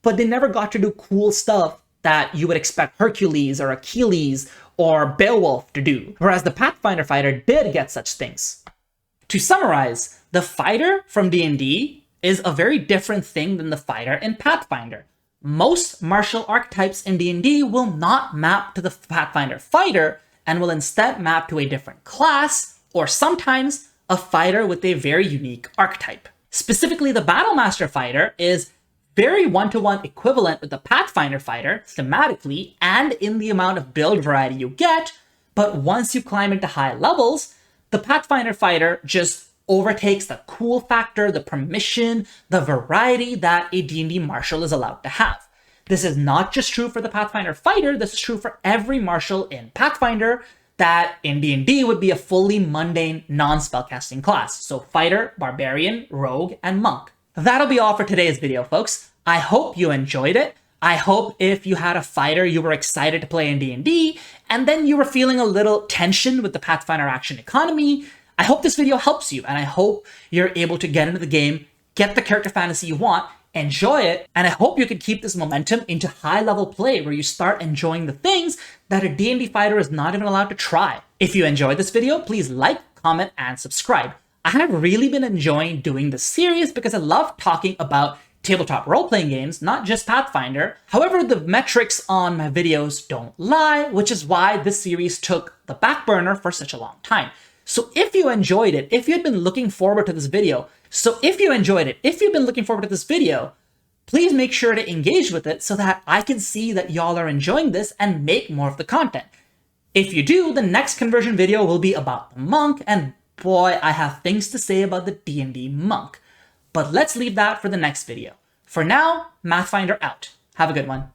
Speaker 1: But they never got to do cool stuff that you would expect Hercules or Achilles or Beowulf to do. Whereas the Pathfinder fighter did get such things. To summarize, the fighter from D&D is a very different thing than the fighter in Pathfinder. Most martial archetypes in D&D will not map to the Pathfinder fighter and will instead map to a different class, or sometimes a fighter with a very unique archetype. Specifically, the Battlemaster fighter is very one-to-one equivalent with the Pathfinder fighter, thematically, and in the amount of build variety you get, but once you climb into high levels, the Pathfinder fighter just overtakes the cool factor, the permission, the variety that a D&D martial is allowed to have. This is not just true for the Pathfinder fighter, this is true for every martial in Pathfinder that in D&D would be a fully mundane, non-spellcasting class. So fighter, barbarian, rogue, and monk. That'll be all for today's video, folks. I hope you enjoyed it. I hope if you had a fighter you were excited to play in D&D, and then you were feeling a little tension with the Pathfinder action economy. I hope this video helps you, and I hope you're able to get into the game, get the character fantasy you want, enjoy it, and I hope you can keep this momentum into high-level play where you start enjoying the things that a D&D fighter is not even allowed to try. If you enjoyed this video, please like, comment, and subscribe. I have really been enjoying doing this series because I love talking about tabletop role-playing games, not just Pathfinder. However, the metrics on my videos don't lie, which is why this series took the back burner for such a long time. So if you enjoyed it, if you've been looking forward to this video, please make sure to engage with it so that I can see that y'all are enjoying this and make more of the content. If you do, the next conversion video will be about the monk, and boy, I have things to say about the D&D monk. But let's leave that for the next video. For now, Mathfinder out. Have a good one.